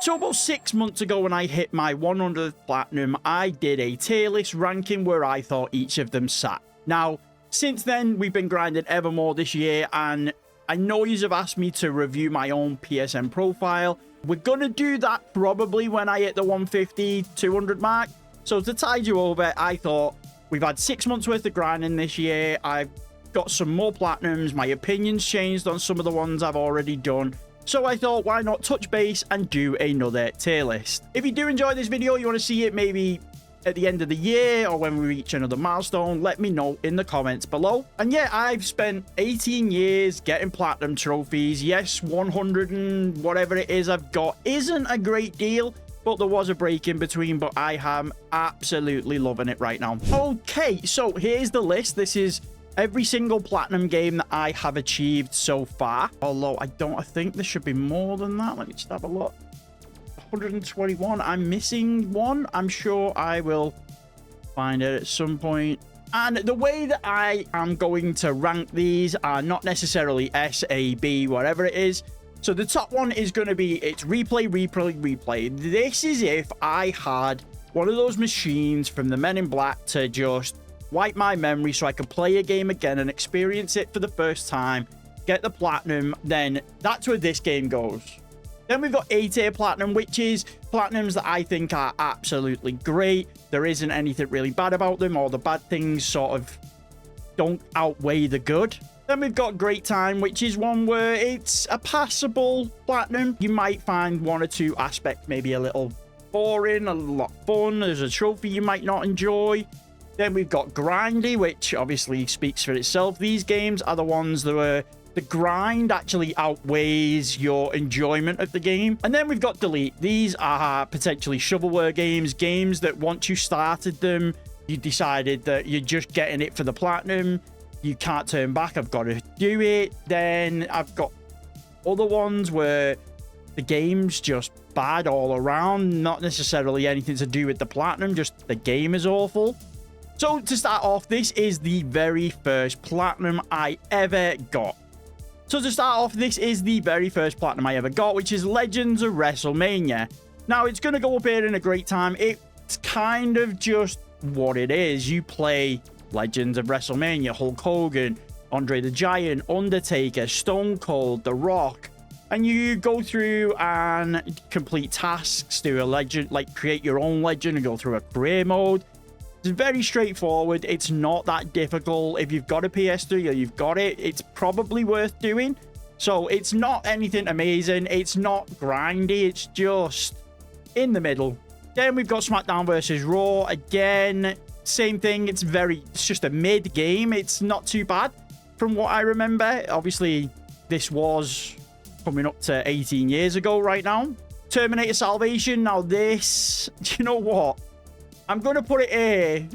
So about 6 months ago when I hit my 100th platinum, I did a tier list ranking where I thought each of them sat. Now, since then, we've been grinding ever more this year, and I know you have asked me to review my own PSN profile. We're going to do that probably when I hit the 150, 200 mark. So to tide you over, I thought we've had 6 months worth of grinding this year. I've got some more platinums. My opinions changed on some of the ones I've already done. So I thought, why not touch base and do another tier list? If you do enjoy this video, you want to see it maybe at the end of the year or when we reach another milestone, let me know in the comments below. And yeah, I've spent 18 years getting platinum trophies. Yes, 100 and whatever it is I've got isn't a great deal, but there was a break in between, but I am absolutely loving it right now. Okay, so here's the list. This is every single platinum game that I have achieved so far. Although I think there should be more than that. Let me just have a look. 121. I'm missing one. I'm sure I will find it at some point. And the way that I am going to rank these are not necessarily S, A, B, whatever it is. So the top one is going to be, it's replay, replay, replay. This is if I had one of those machines from the Men in Black to just wipe my memory so I could play a game again and experience it for the first time, get the platinum, then that's where this game goes. Then we've got A-tier platinum, which is platinums that I think are absolutely great. There isn't anything really bad about them, or the bad things sort of don't outweigh the good. Then we've got Great Time, which is one where it's a passable platinum. You might find one or two aspects maybe a little boring, a lot fun. There's a trophy you might not enjoy. Then we've got Grindy, which obviously speaks for itself. These games are the ones that were the grind actually outweighs your enjoyment of the game. And then we've got Delete. These are potentially shovelware games, games that once you started them, you decided that you're just getting it for the platinum. You can't turn back. I've got to do it. Then I've got other ones where the game's just bad all around. Not necessarily anything to do with the platinum, just the game is awful. So to start off, this is the very first platinum I ever got. So to start off, this is the very first platinum I ever got, which is Legends of WrestleMania. Now, it's going to go up here in a Great Time. It's kind of just what it is. You play Legends of WrestleMania, Hulk Hogan, Andre the Giant, Undertaker, Stone Cold, The Rock, and you go through and complete tasks, do a legend, like create your own legend and go through a career mode. It's very straightforward. It's not that difficult. If you've got a PS3 or you've got it, it's probably worth doing. So it's not anything amazing. It's not grindy. It's just in the middle. Then we've got SmackDown versus Raw. Again, same thing. It's just a mid game. It's not too bad from what I remember. Obviously, this was coming up to 18 years ago right now. Terminator Salvation. Now this, do you know what? I'm going to put it here.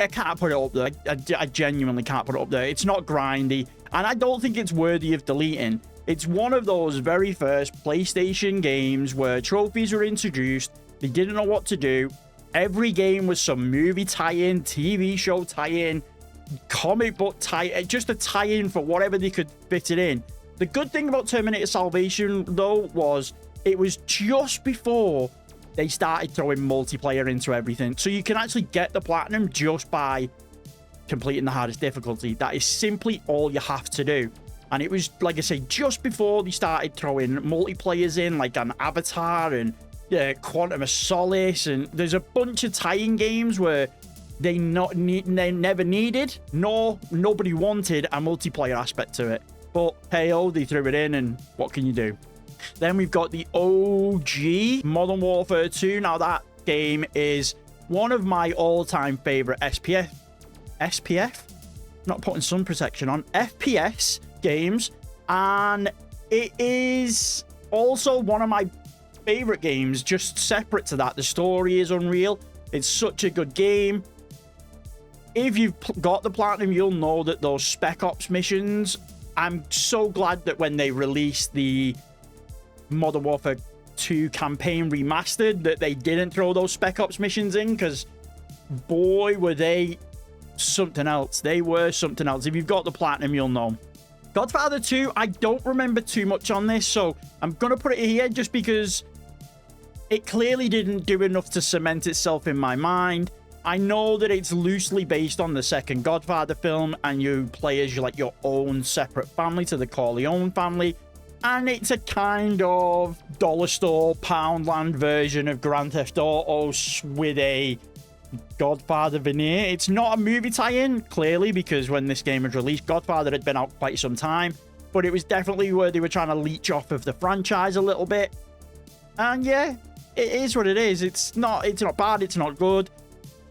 I can't put it up there. I genuinely can't put it up there. It's not grindy, and I don't think it's worthy of deleting. It's one of those very first PlayStation games where trophies were introduced. They didn't know what to do. Every game was some movie tie-in, TV show tie-in, comic book tie-in, just a tie-in for whatever they could fit it in. The good thing about Terminator Salvation, though, was it was just before they started throwing multiplayer into everything. So you can actually get the platinum just by completing the hardest difficulty. That is simply all you have to do. And it was, like I say, just before they started throwing multiplayers in, like an Avatar and Quantum of Solace. And there's a bunch of tie-in games where they never needed, nor nobody wanted a multiplayer aspect to it. But hey-oh, they threw it in, and what can you do? Then we've got the OG Modern Warfare 2. Now, that game is one of my all-time favorite SPF? Not putting sun protection on. FPS games. And it is also one of my favorite games, just separate to that. The story is unreal. It's such a good game. If you've got the platinum, you'll know that those Spec Ops missions, I'm so glad that when they released the Modern Warfare 2 campaign remastered that they didn't throw those Spec Ops missions in, because boy were they something else. They were something else. If you've got the platinum, you'll know. Godfather 2, I don't remember too much on this, so I'm gonna put it here just because it clearly didn't do enough to cement itself in my mind. I know that it's loosely based on the second Godfather film, and you play as like your own separate family to the Corleone family, and it's a kind of dollar store Poundland version of Grand Theft Auto with a Godfather veneer. It's not a movie tie-in, clearly, because when this game was released, Godfather had been out quite some time, but it was definitely where they were trying to leech off of the franchise a little bit. And yeah, it is what it is. It's not bad, it's not good,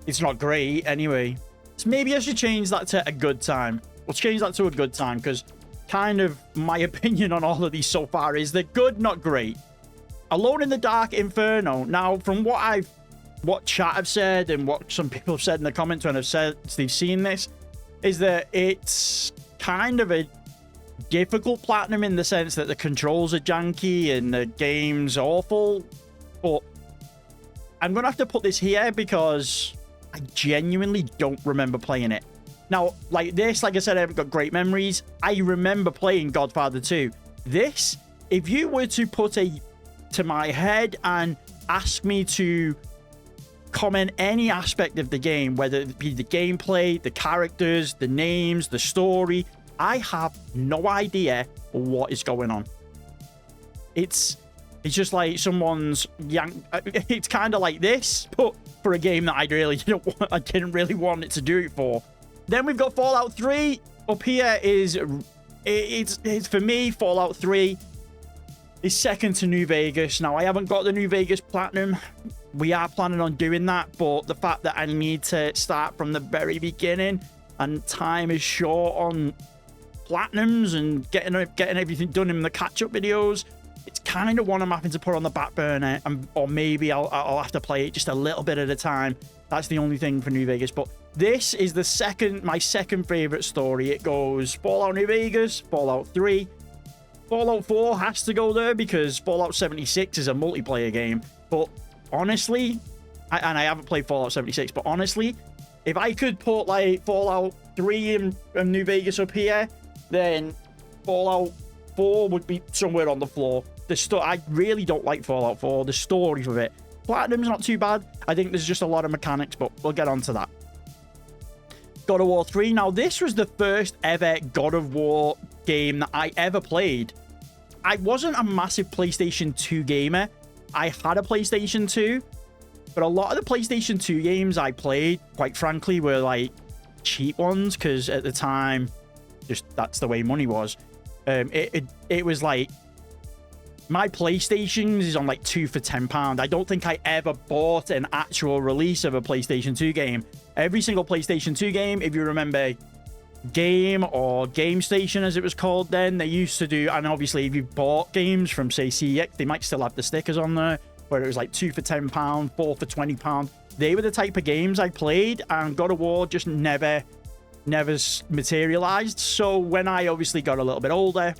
it's not great anyway. So maybe I should change that to a good time. Let's change that to a good time, because kind of my opinion on all of these so far is they're good, not great. Alone in the Dark Inferno. Now, from what chat have said and what some people have said in the comments when I've said they've seen this, is that it's kind of a difficult platinum in the sense that the controls are janky and the game's awful. But I'm gonna have to put this here because I genuinely don't remember playing it. Now, like this, like I said, I haven't got great memories. I remember playing Godfather 2. This, if you were to put to my head and ask me to comment any aspect of the game, whether it be the gameplay, the characters, the names, the story, I have no idea what is going on. It's just like someone's it's kind of like this, but for a game that I didn't really want it to do it for. Then we've got Fallout 3 up here. It's for me, Fallout 3 is second to New Vegas. Now, I haven't got the New Vegas Platinum. We are planning on doing that, but the fact that I need to start from the very beginning and time is short on Platinums and getting everything done in the catch-up videos, it's kind of one I'm having to put on the back burner, or maybe I'll have to play it just a little bit at a time. That's the only thing for New Vegas. But this is my second favorite story. It goes Fallout New Vegas, Fallout 3, Fallout 4 has to go there because Fallout 76 is a multiplayer game. But honestly, and I haven't played Fallout 76, but honestly, if I could put like Fallout 3 and New Vegas up here, then Fallout 4 would be somewhere on the floor. I really don't like Fallout 4. The story of it, Platinum's not too bad. I think there's just a lot of mechanics, but we'll get on to that. God of War 3. Now, this was the first ever God of War game that I ever played. I wasn't a massive PlayStation 2 gamer. I had a PlayStation 2, but a lot of the PlayStation 2 games I played, quite frankly, were like cheap ones, because at the time, just that's the way money was. It was like, my PlayStation is on like 2 for £10. I don't think I ever bought an actual release of a PlayStation 2 game. Every single PlayStation 2 game, if you remember Game or Game Station as it was called then, they used to do, and obviously if you bought games from say CEX, they might still have the stickers on there, where it was like 2 for £10, 4 for £20. They were the type of games I played, and God of War just never materialized. So when I obviously got a little bit older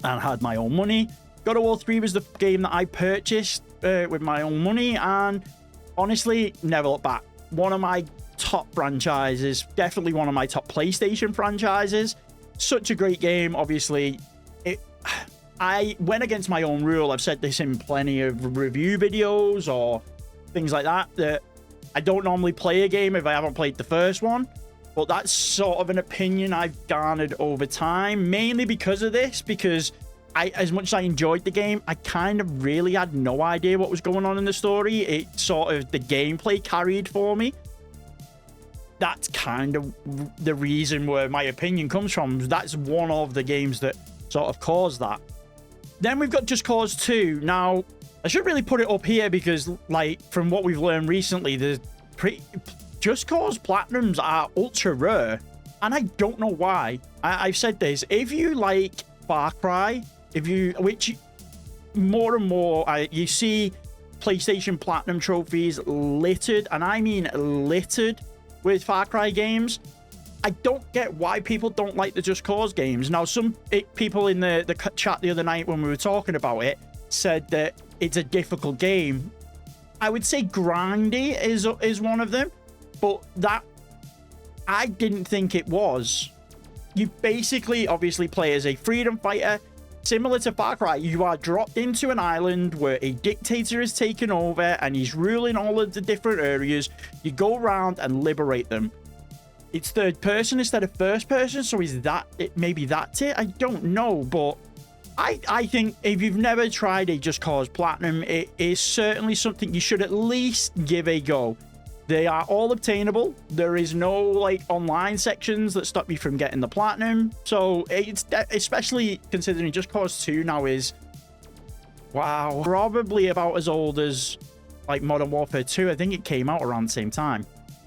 and had my own money, God of War 3 was the game that I purchased with my own money, and honestly, never looked back. One of my top franchises, definitely one of my top PlayStation franchises. Such a great game. Obviously, I went against my own rule. I've said this in plenty of review videos or things like that, that I don't normally play a game if I haven't played the first one. But that's sort of an opinion I've garnered over time, mainly because of this, because as much as I enjoyed the game, I kind of really had no idea what was going on in the story. It sort of, the gameplay carried for me. That's kind of the reason where my opinion comes from. That's one of the games that sort of caused that. Then we've got Just Cause 2. Now, I should really put it up here because, like, from what we've learned recently, the Just Cause Platinums are ultra rare, and I don't know why. I've said this. If you like Far Cry, which more and more, you see PlayStation Platinum trophies littered, and I mean littered, with Far Cry games. I don't get why people don't like the Just Cause games. Now, some people in the chat the other night when we were talking about it said that it's a difficult game. I would say grindy is one of them, but that I didn't think it was. You basically obviously play as a freedom fighter Similar to Far Cry, you are dropped into an island where a dictator has taken over and he's ruling all of the different areas. You go around and liberate them. It's third person instead of first person, so is that it? Maybe that's it? I don't know, but I think if you've never tried a Just Cause Platinum, it is certainly something you should at least give a go. They are all obtainable. There is no like online sections that stop you from getting the platinum. So it's especially considering Just Cause 2 now is, wow, probably about as old as like Modern Warfare 2. I think it came out around the same time.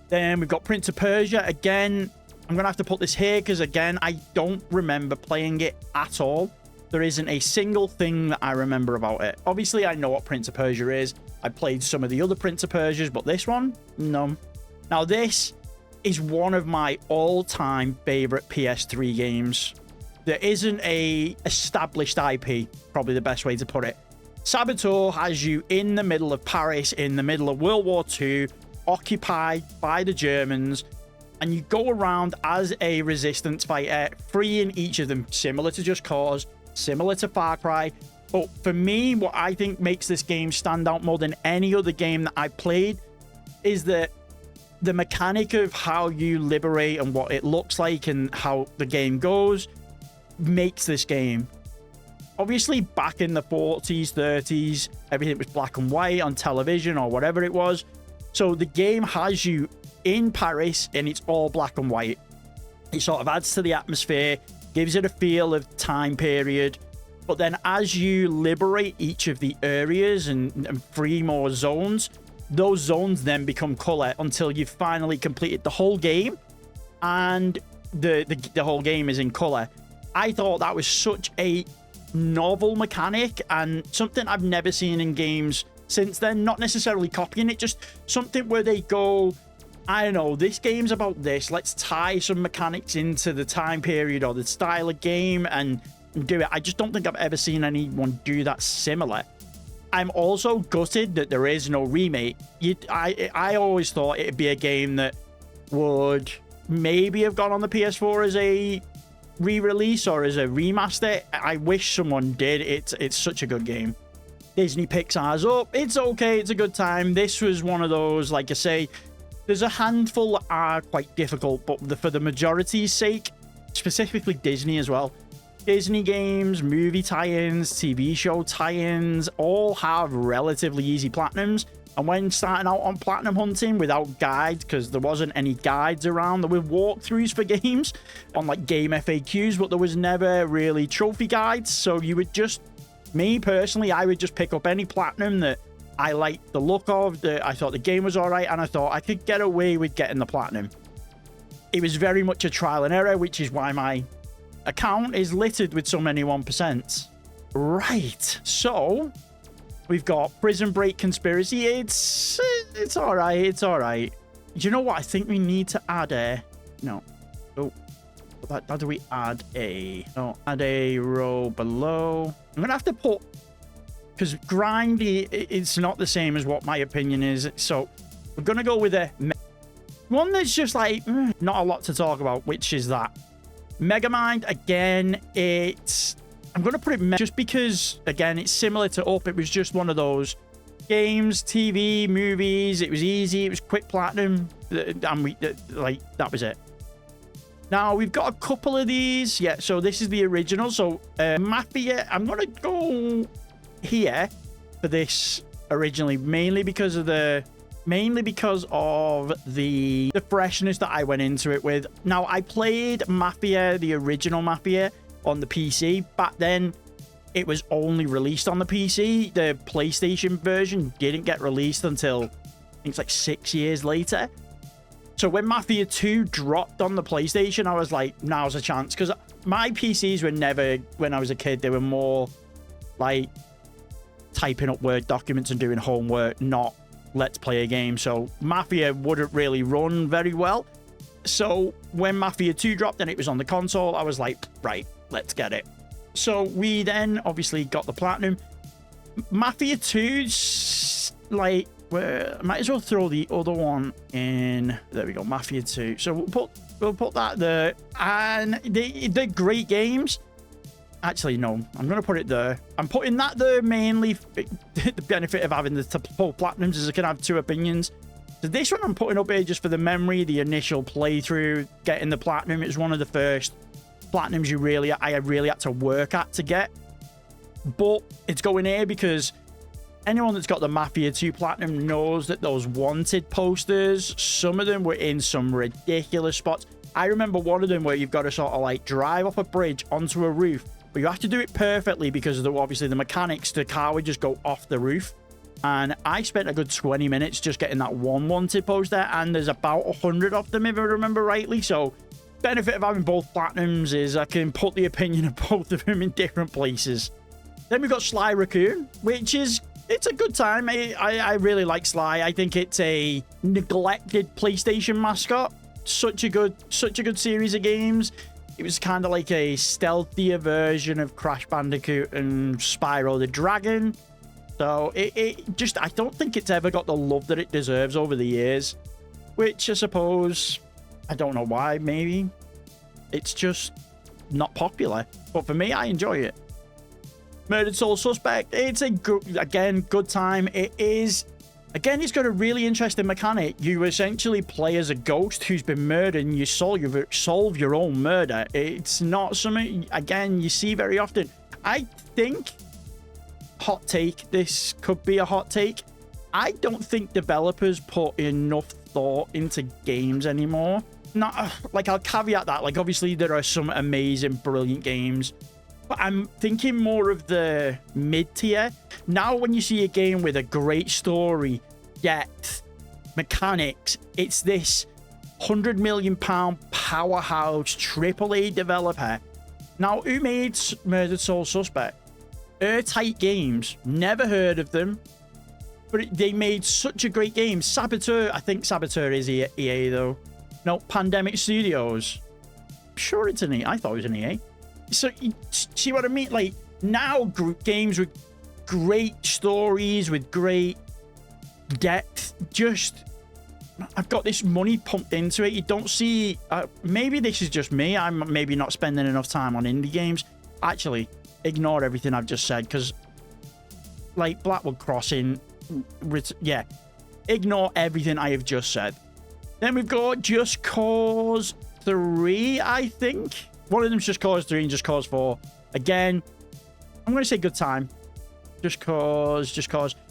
Then we've got Prince of Persia. Again, I'm going to have to put this here because, again, I don't remember playing it at all. There isn't a single thing that I remember about it. Obviously, I know what Prince of Persia is. I played some of the other Prince of Persias, but this one, no. Now, this is one of my all-time favorite PS3 games. There isn't a established IP, probably the best way to put it. Saboteur has you in the middle of Paris, in the middle of World War II, occupied by the Germans, and you go around as a resistance fighter, freeing each of them, similar to Just Cause, similar to Far Cry. But for me, what I think makes this game stand out more than any other game that I played is that the mechanic of how you liberate and what it looks like and how the game goes makes this game. Obviously, back in the 40s, 30s, everything was black and white on television or whatever it was. So the game has you in Paris and it's all black and white. It sort of adds to the atmosphere, gives it a feel of time period. But then as you liberate each of the areas and free more zones, those zones then become color until you've finally completed the whole game and the whole game is in color. I thought that was such a novel mechanic and something I've never seen in games since then. Not necessarily copying it, just something where they go, I don't know, this game's about this, let's tie some mechanics into the time period or the style of game and do it. I just don't think I've ever seen anyone do that similar. I'm also gutted that there is no remake. I always thought it'd be a game that would maybe have gone on the PS4 as a re-release or as a remaster. I wish someone did. It's such a good game. Disney picks ours up. It's okay. It's a good time. This was one of those, like I say, there's a handful that are quite difficult, but for the majority's sake, specifically Disney as well, Disney games, movie tie-ins, TV show tie-ins, all have relatively easy platinums. And when starting out on platinum hunting without guides, because there wasn't any guides around, there were walkthroughs for games on like game FAQs, but there was never really trophy guides. So you would just, me personally, I would just pick up any platinum that I liked the look of, that I thought the game was all right, and I thought I could get away with getting the platinum. It was very much a trial and error, which is why my account is littered with so many 1%. Right, so we've got Prison Break Conspiracy. It's all right. It's all right. Do you know what? I think we need to add a... No. Oh. How do we add a... No, add a row below. I'm going to have to put... Because grindy, it's not the same as what my opinion is. So we're going to go with a... One that's just like, not a lot to talk about, which is that. Megamind, again, it's... I'm going to put it just because, again, it's similar to Up. It was just one of those games, TV, movies. It was easy. It was quick platinum. And we, like, that was it. Now, we've got a couple of these. Yeah, so this is the original. So, Mafia, I'm going to go here for this originally, mainly because of the freshness that I went into it with. Now, I played Mafia, the original Mafia, on the PC. Back then, it was only released on the PC. The PlayStation version didn't get released until, I think it's like 6 years later. So when Mafia 2 dropped on the PlayStation, I was like, now's a chance. Because my PCs were never, when I was a kid, they were more like typing up Word documents and doing homework, not let's play a game. So Mafia wouldn't really run very well. So when Mafia 2 dropped and it was on the console, I was like, right, let's get it. So we then obviously got the platinum. Mafia 2's like, might as well throw the other one in. There we go, Mafia 2. So we'll put that there. And they're great games. Actually, no. I'm going to put it there. I'm putting that there mainly for the benefit of having the full platinums, as I can have two opinions. So this one I'm putting up here just for the memory, the initial playthrough, getting the platinum. It was one of the first platinums I really had to work at to get. But it's going here because anyone that's got the Mafia 2 Platinum knows that those wanted posters, some of them were in some ridiculous spots. I remember one of them where you've got to sort of like drive off a bridge onto a roof, but you have to do it perfectly because of obviously the mechanics. The car would just go off the roof. And I spent a good 20 minutes just getting that one wanted poster, and there's about 100 of them if I remember rightly. So benefit of having both Platinums is I can put the opinion of both of them in different places. Then we've got Sly Raccoon, which is, it's a good time. I really like Sly. I think it's a neglected PlayStation mascot. Such a good series of games. It was kind of like a stealthier version of Crash Bandicoot and Spyro the Dragon. So it just, I don't think it's ever got the love that it deserves over the years. Which I suppose, I don't know why, maybe. It's just not popular. But for me, I enjoy it. Murdered Soul Suspect. It's a good, again, good time. It is, again, it's got a really interesting mechanic. You essentially play as a ghost who's been murdered and you solve your own murder. It's not something, again, you see very often. I think, hot take, this could be a hot take. I don't think developers put enough thought into games anymore. Not, like, I'll caveat that. Like, obviously, there are some amazing, brilliant games. But I'm thinking more of the mid-tier. Now, when you see a game with a great story, depth, mechanics, it's this £100 million powerhouse AAA developer. Now, who made Murdered Soul Suspect? Airtight Games. Never heard of them. But they made such a great game. Saboteur. I think Saboteur is EA, though. No, Pandemic Studios. I'm sure it's an EA. I thought it was an EA. So, you see what I mean? Like, now games with great stories, with great depth, just, I've got this money pumped into it. You don't see, maybe this is just me. I'm maybe not spending enough time on indie games. Actually, ignore everything I've just said, because, like, Blackwood Crossing, yeah, ignore everything I have just said. Then we've got Just Cause 3, I think. One of them's Just Cause 3 and Just Cause 4. Again, I'm going to say good time. Just Cause.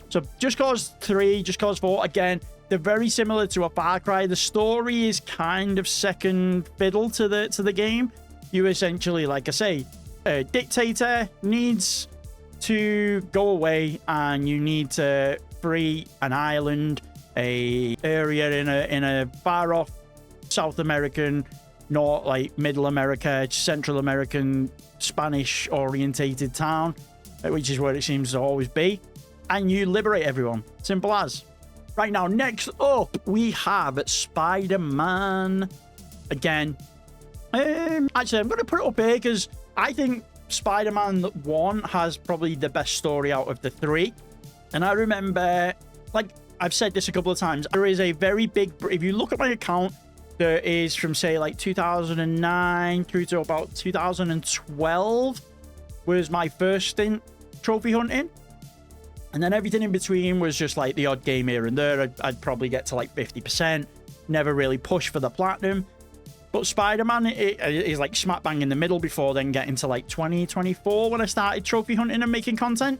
So, Just Cause 3, Just Cause 4, again, they're very similar to a Far Cry. The story is kind of second fiddle to the game. You essentially, like I say, a dictator needs to go away and you need to free an island, a area in a far off South American, not like Middle America, Central American, Spanish orientated town, which is where it seems to always be, and you liberate everyone. Simple as. Right now, next up we have Spider-Man. Again, actually I'm going to put it up here because I think Spider-Man 1 has probably the best story out of the three. And I remember, like I've said this a couple of times, there is a very big, if you look at my account, there is from say like 2009 through to about 2012 was my first stint trophy hunting. And then everything in between was just like the odd game here and there. I'd probably get to like 50%. Never really push for the platinum. But Spider-Man is like smack bang in the middle before then getting to like 2024 when I started trophy hunting and making content.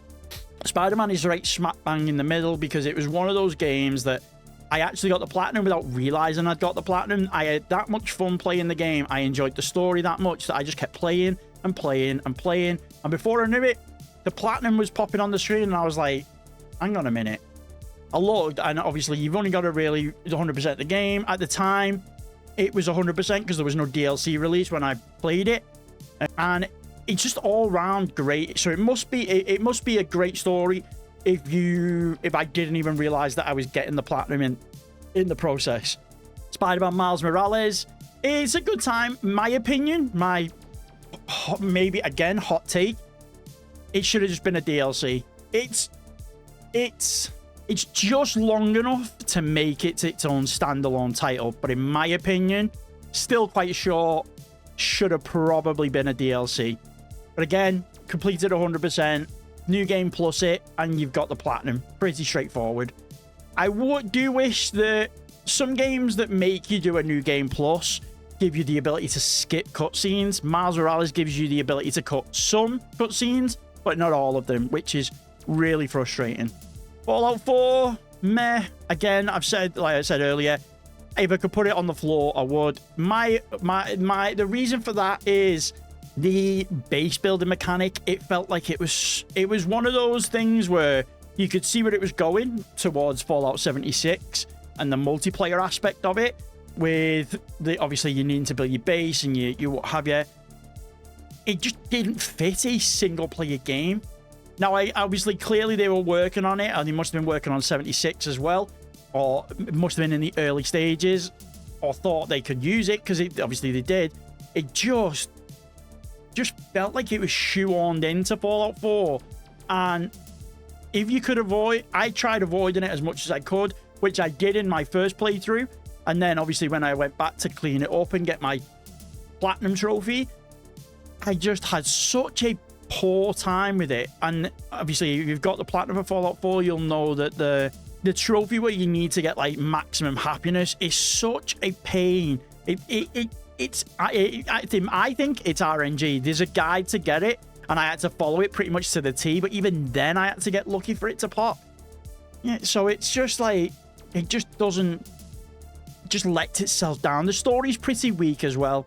Spider-Man is right smack bang in the middle because it was one of those games that I actually got the platinum without realizing I'd got the platinum. I had that much fun playing the game. I enjoyed the story that much that I just kept playing and playing and playing. And before I knew it, the platinum was popping on the screen and I was like, hang on a minute. I looked, and obviously you've only got to really 100% the game. At the time, it was 100% because there was no DLC release when I played it. And it's just all round great. So it must be a great story if I didn't even realize that I was getting the platinum in the process. Spider-Man Miles Morales is a good time. My opinion, my maybe again hot take, it should have just been a DLC. It's just long enough to make it its own standalone title, but in my opinion, still quite short. Should have probably been a DLC. But again, completed 100%, new game plus it, and you've got the platinum. Pretty straightforward. I do wish that some games that make you do a new game plus give you the ability to skip cutscenes. Miles Morales gives you the ability to cut some cutscenes, but not all of them, which is really frustrating. Fallout 4, meh. Again, like I said earlier, if I could put it on the floor, I would. The reason for that is the base building mechanic. It felt like it was one of those things where you could see where it was going towards Fallout 76 and the multiplayer aspect of it, with obviously you need to build your base and you what have you. It just didn't fit a single player game. Now, clearly they were working on it, and they must have been working on 76 as well, or it must have been in the early stages, or thought they could use it, because obviously they did. It just felt like it was shoehorned into Fallout 4, and if you could avoid, I tried avoiding it as much as I could, which I did in my first playthrough, and then obviously when I went back to clean it up and get my platinum trophy, I just had such a poor time with it. And obviously if you've got the platinum for Fallout 4, you'll know that the trophy where you need to get like maximum happiness is such a pain. I think it's RNG. There's a guide to get it, and I had to follow it pretty much to the T, but even then I had to get lucky for it to pop. Yeah, so it's just like, it just lets itself down. The story's pretty weak as well,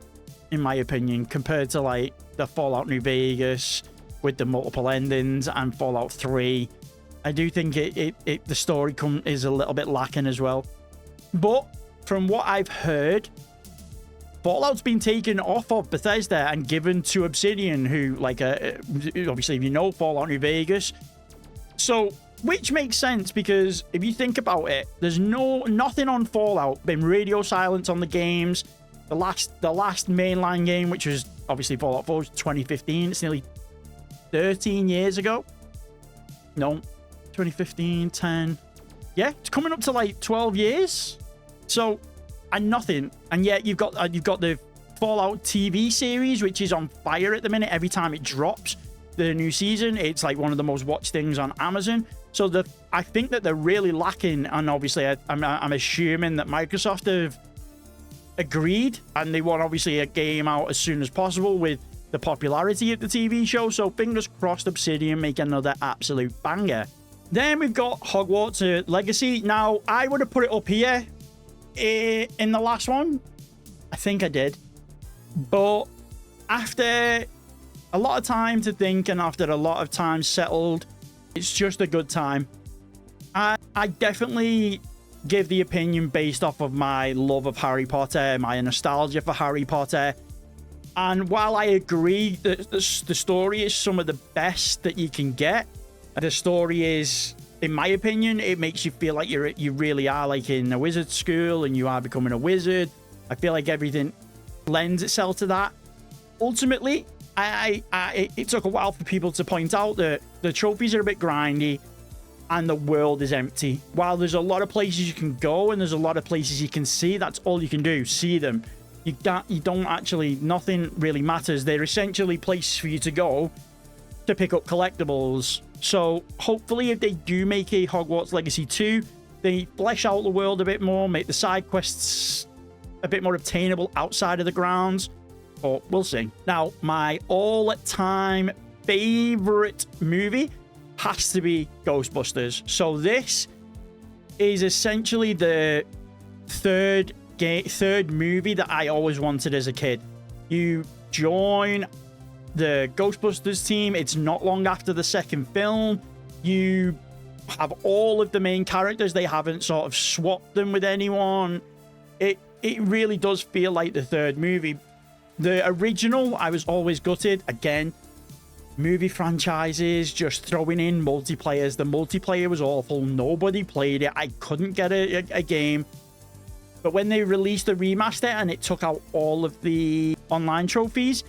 in my opinion, compared to like the Fallout New Vegas with the multiple endings and Fallout 3. I do think the story is a little bit lacking as well. But from what I've heard, Fallout's been taken off of Bethesda and given to Obsidian, who, like, obviously, if you know Fallout New Vegas. So, which makes sense, because if you think about it, there's nothing on Fallout, been radio silence on the games. The last mainline game, which was obviously Fallout 4, was 2015. It's nearly 13 years ago. No, 2015, 10. Yeah, it's coming up to like 12 years. So, and nothing. And yet you've got the Fallout TV series, which is on fire at the minute. Every time it drops the new season, it's like one of the most watched things on Amazon. So I think that they're really lacking, and obviously I'm assuming that Microsoft have agreed, and they want obviously a game out as soon as possible with the popularity of the TV show. So fingers crossed Obsidian make another absolute banger. Then we've got Hogwarts Legacy. Now, I would have put it up here in the last one. I think I did. But after a lot of time to think, and after a lot of time settled, it's just a good time. I definitely give the opinion based off of my love of Harry Potter, my nostalgia for Harry Potter. And while I agree that the story is some of the best that you can get, the story is, in my opinion, it makes you feel like you really are like in a wizard school and you are becoming a wizard. I feel like everything lends itself to that. Ultimately, it took a while for people to point out that the trophies are a bit grindy and the world is empty. While there's a lot of places you can go and there's a lot of places you can see, that's all you can do, see them. You don't actually, nothing really matters. They're essentially places for you to go to pick up collectibles. So hopefully if they do make a Hogwarts Legacy 2, they flesh out the world a bit more, make the side quests a bit more obtainable outside of the grounds. But we'll see. Now, my all-time favorite movie has to be Ghostbusters. So this is essentially the third movie that I always wanted as a kid. You join the Ghostbusters team. It's not long after the second film. You have all of the main characters. They haven't sort of swapped them with anyone. It really does feel like the third movie. The original, I was always gutted. Again, movie franchises, just throwing in multiplayers. The multiplayer was awful. Nobody played it. I couldn't get a game. But when they released the remaster and it took out all of the online trophies,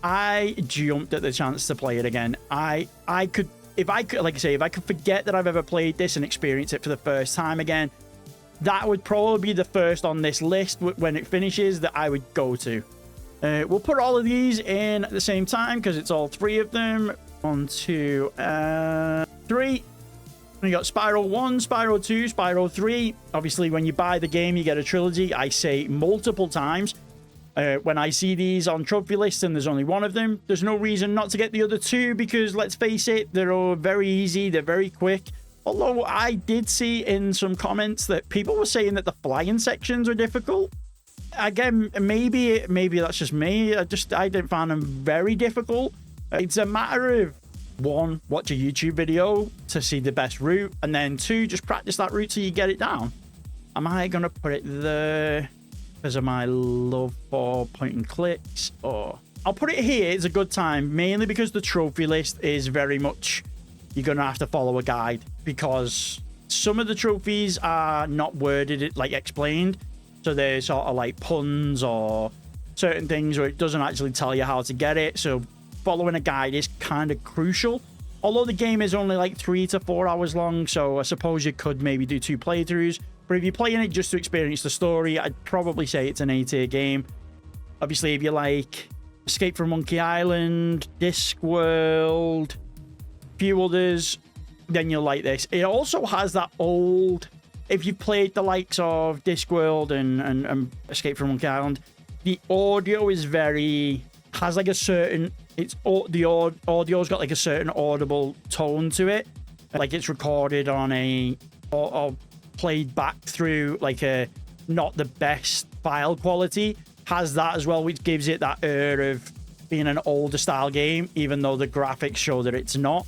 I jumped at the chance to play it again. If I could forget that I've ever played this and experience it for the first time again, that would probably be the first on this list when it finishes that I would go to. We'll put all of these in at the same time because it's all 3 of them. 1, 2, 3. We got Spyro 1, Spyro 2, Spyro 3. Obviously, when you buy the game, you get a trilogy. I say multiple times. When I see these on trophy lists and there's only 1 of them, there's no reason not to get the other 2 because, let's face it, they're all very easy. They're very quick. Although I did see in some comments that people were saying that the flying sections are difficult. Again, maybe that's just me. I didn't find them very difficult. It's a matter of 1, watch a YouTube video to see the best route, and then 2, just practice that route till you get it down. Am I gonna put it there because of my love for point and clicks, or I'll put it here? It's a good time, mainly because the trophy list is very much you're gonna have to follow a guide because some of the trophies are not worded like explained. So there's sort of like puns or certain things where it doesn't actually tell you how to get it. So following a guide is kind of crucial. Although the game is only like 3 to 4 hours long, so I suppose you could maybe do 2 playthroughs. But if you're playing it just to experience the story, I'd probably say it's an A-tier game. Obviously, if you like Escape from Monkey Island, Discworld, a few others, then you'll like this. It also has that old... If you've played the likes of Discworld and Escape from Monkey Island, the audio is has like a certain, the audio's got like a certain audible tone to it. Like it's recorded on or played back through like a not the best file quality. Has that as well, which gives it that air of being an older style game, even though the graphics show that it's not.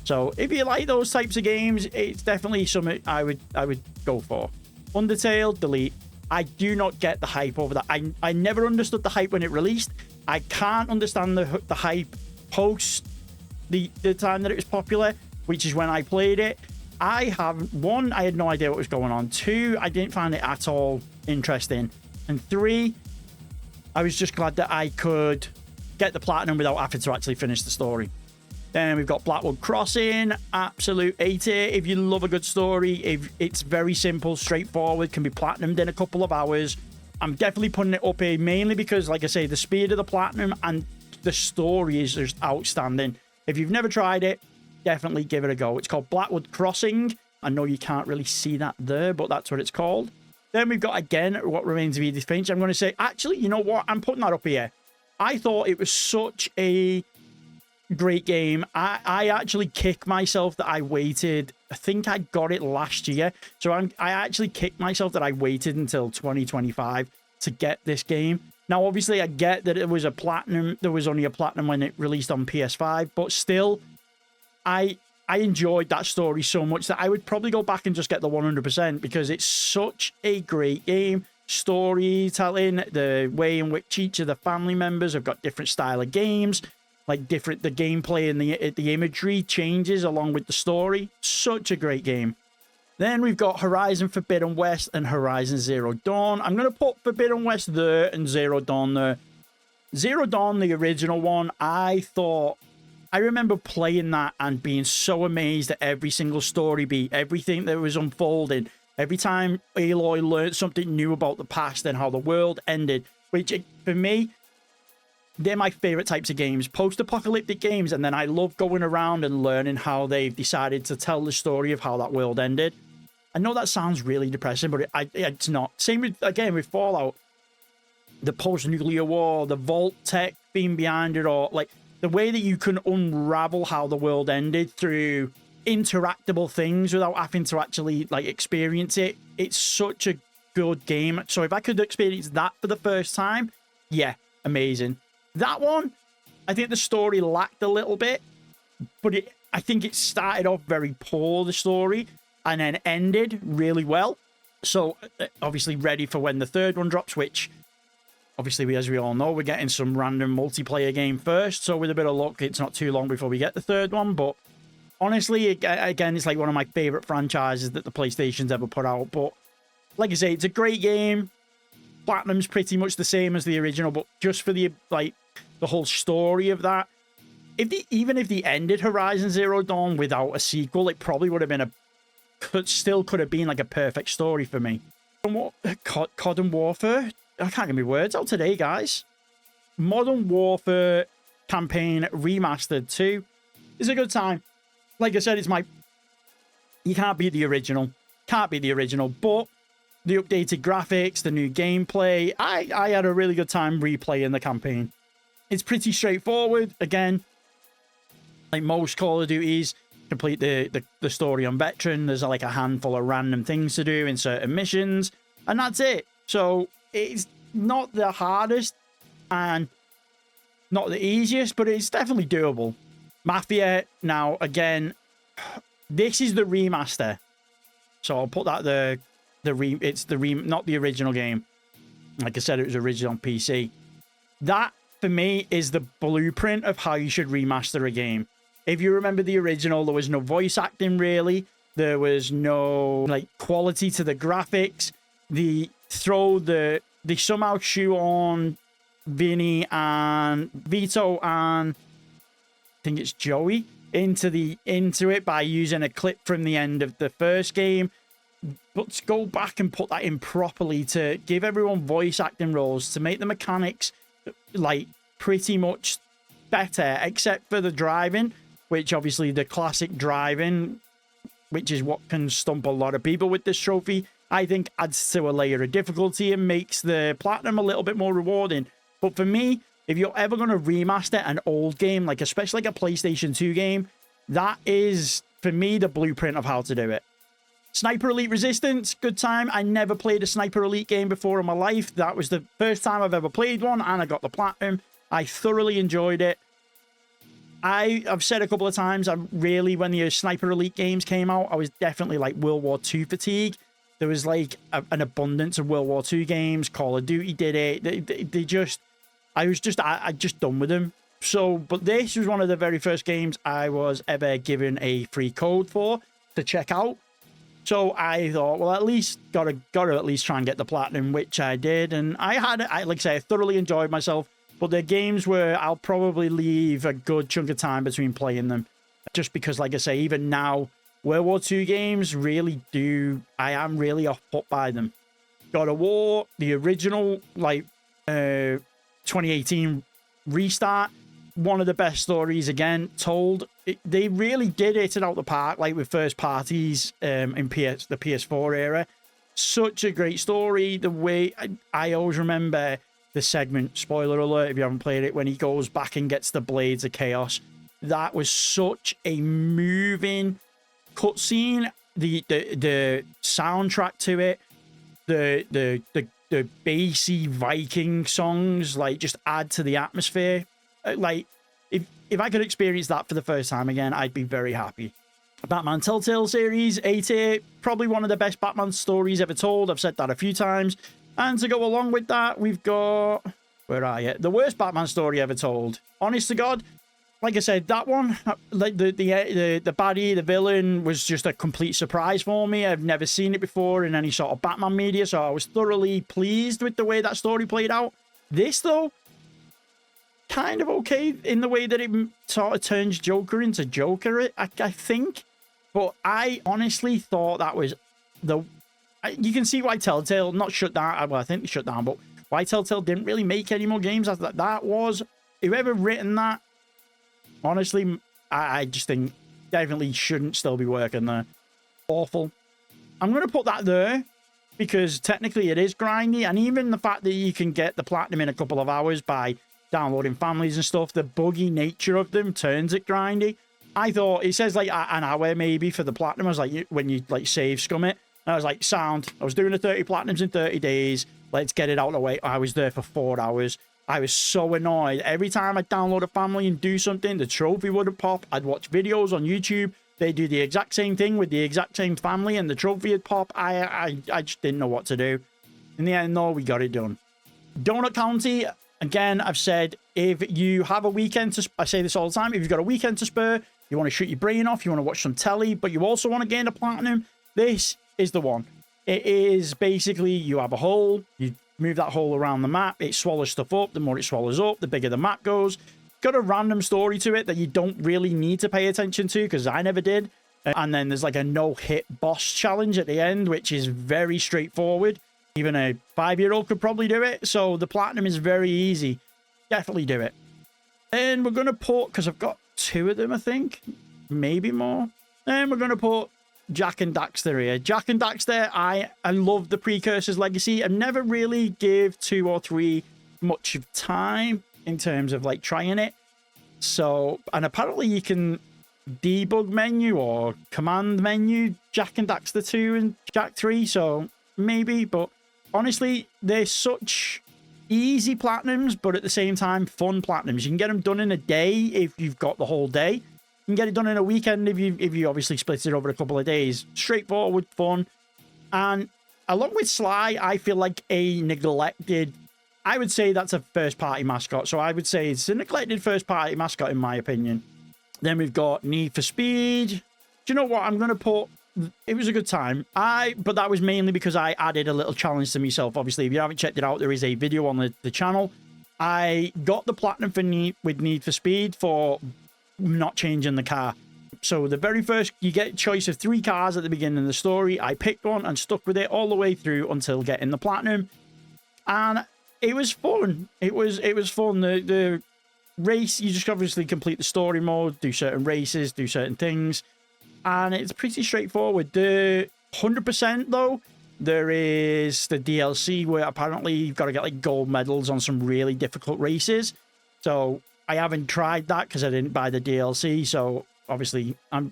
So if you like those types of games, it's definitely something I would go for. Undertale, delete. I do not get the hype over that. I never understood the hype when it released. I can't understand the hype post the time that it was popular, which is when I played it. I had no idea what was going on. 2, I didn't find it at all interesting. And 3, I was just glad that I could get the platinum without having to actually finish the story. Then we've got Blackwood Crossing, absolute A-tier. If you love a good story, if it's very simple, straightforward, can be platinumed in a couple of hours. I'm definitely putting it up here, mainly because, like I say, the speed of the platinum and the story is just outstanding. If you've never tried it, definitely give it a go. It's called Blackwood Crossing. I know you can't really see that there, but that's what it's called. Then we've got, again, What Remains of Edith Finch. I'm going to say, actually, you know what? I'm putting that up here. I thought it was such a great game. I actually kick myself that I waited. I think I got it last year. So I actually kicked myself that I waited until 2025 to get this game. Now, obviously, I get that it was a platinum. There was only a platinum when it released on PS5. But still, I enjoyed that story so much that I would probably go back and just get the 100% because it's such a great game. Storytelling, the way in which each of the family members have got different style of games. Like the gameplay and the imagery changes along with the story. Such a great game. Then we've got Horizon Forbidden West and Horizon Zero Dawn. I'm going to put Forbidden West there and Zero Dawn there. Zero Dawn, the original one, I remember playing that and being so amazed at every single story beat, everything that was unfolding. Every time Aloy learned something new about the past and how the world ended, which for me, they're my favorite types of games, post-apocalyptic games, and then I love going around and learning how they've decided to tell the story of how that world ended. I know that sounds really depressing, but it's not. Same with, again, with Fallout. The post-nuclear war, the Vault tech being behind it, or like the way that you can unravel how the world ended through interactable things without having to actually like experience it. It's such a good game. So if I could experience that for the first time, yeah, amazing. That one, I think the story lacked a little bit, but I think it started off very poor, the story, and then ended really well. So obviously ready for when the third one drops, which obviously, as we all know, we're getting some random multiplayer game first. So with a bit of luck, it's not too long before we get the third one. But honestly, again, it's like one of my favorite franchises that the PlayStation's ever put out. But like I say, it's a great game. Platinum's pretty much the same as the original, but just for the whole story of that, even if they ended Horizon Zero Dawn without a sequel, it probably would have been could have been like a perfect story for me. COD and Warfare, I can't get my words out today, guys. Modern Warfare Campaign Remastered 2 is a good time. Like I said, it's my... You can't beat the original. Can't beat the original, but the updated graphics, the new gameplay, I had a really good time replaying the campaign. It's pretty straightforward. Again, like most Call of Duties, complete the story on Veteran. There's like a handful of random things to do in certain missions, and that's it. So it's not the hardest and not the easiest, but it's definitely doable. Mafia, now, again, this is the remaster. So I'll put that not the original game. Like I said, it was original on PC. That, for me, is the blueprint of how you should remaster a game. If you remember the original, there was no voice acting, really. There was no, like, quality to the graphics. They somehow shoe on Vinny and Vito and I think it's Joey into it by using a clip from the end of the first game. But to go back and put that in properly, to give everyone voice acting roles, to make the mechanics like pretty much better, except for the driving, which obviously the classic driving, which is what can stump a lot of people with this trophy, I think adds to a layer of difficulty and makes the platinum a little bit more rewarding. But for me, if you're ever going to remaster an old game, like especially like a PlayStation 2 game, that is, for me, the blueprint of how to do it. Sniper Elite Resistance, good time. I never played a Sniper Elite game before in my life. That was the first time I've ever played one, and I got the platinum. I thoroughly enjoyed it. I've said a couple of times, when the Sniper Elite games came out, I was definitely like World War II fatigue. There was like an abundance of World War II games. Call of Duty did it. I was just done with them. So, but this was one of the very first games I was ever given a free code for to check out. So I thought, well, at least gotta at least try and get the platinum, which I did, and like I say, I thoroughly enjoyed myself. But they're games where I'll probably leave a good chunk of time between playing them, just because, like I say, even now, World War II games I am really off put by them. God of War, the original, like 2018 restart, one of the best stories again told. They really did hit it out the park, like with first parties in the PS4 era. Such a great story. The way I always remember the segment, spoiler alert if you haven't played it, when he goes back and gets the Blades of Chaos. That was such a moving cutscene. The soundtrack to it, the bassy Viking songs, like, just add to the atmosphere. Like, if I could experience that for the first time again, I'd be very happy. Batman Telltale series, A-tier, probably one of the best Batman stories ever told. I've said that a few times. And to go along with that, we've got... Where are you? The worst Batman story ever told. Honest to God, like I said, that one, like the baddie, the villain, was just a complete surprise for me. I've never seen it before in any sort of Batman media, so I was thoroughly pleased with the way that story played out. This, though, kind of okay in the way that it sort of turns Joker into Joker, I think. But I honestly thought that was you can see why Telltale not shut down. Well, I think they shut down, but why Telltale didn't really make any more games after that. That was, whoever written that, honestly, I just think definitely shouldn't still be working there. Awful. I'm going to put that there because technically it is grindy, and even the fact that you can get the platinum in a couple of hours by downloading families and stuff, the buggy nature of them turns it grindy. I thought, it says like an hour maybe for the platinum. I was like, when you like save scum it, and I was like, sound, I was doing the 30 platinums in 30 days. Let's get it out of the way. I was there for 4 hours. I was so annoyed. Every time I'd download a family and do something, the trophy wouldn't pop. I'd watch videos on YouTube. They do the exact same thing with the exact same family, and the trophy would pop. I just didn't know what to do. In the end, though, we got it done. Donut County, again, I've said, if you have a weekend to... I say this all the time. If you've got a weekend to spare, you want to shoot your brain off, you want to watch some telly, but you also want to gain a platinum, this is the one. It is basically, you have a hole, you move that hole around the map, it swallows stuff up. The more it swallows up, the bigger the map goes. Got a random story to it that you don't really need to pay attention to, because I never did. And then there's like a no-hit boss challenge at the end, which is very straightforward. Even a 5-year-old could probably do it. So the platinum is very easy. definitely do it. And we're going to put, because I've got 2 of them, I think, maybe more. And we're going to put Jak and Daxter here. Jak and Daxter, I love the Precursors Legacy. I never really give 2 or 3 much of time in terms of like trying it. So, and apparently you can debug menu or command menu Jak and Daxter 2 and Jak 3. So maybe, but honestly, they're such easy platinums, but at the same time, fun platinums. You can get them done in a day if you've got the whole day. You can get it done in a weekend if you obviously split it over a couple of days. Straightforward, fun. And along with Sly, I feel like a neglected... I would say that's a first-party mascot. So I would say it's a neglected first-party mascot, in my opinion. Then we've got Need for Speed. Do you know what? I'm going to put... It was a good time. But that was mainly because I added a little challenge to myself. Obviously, if you haven't checked it out, there is a video on the channel. I got the platinum for Need for Speed for not changing the car. So the very first, you get a choice of 3 cars at the beginning of the story. I picked one and stuck with it all the way through until getting the platinum. And it was fun. It was fun. The race, you just obviously complete the story mode, do certain races, do certain things. And it's pretty straightforward. The 100% though, there is the DLC where apparently you've got to get like gold medals on some really difficult races. So I haven't tried that because I didn't buy the DLC. So obviously I'm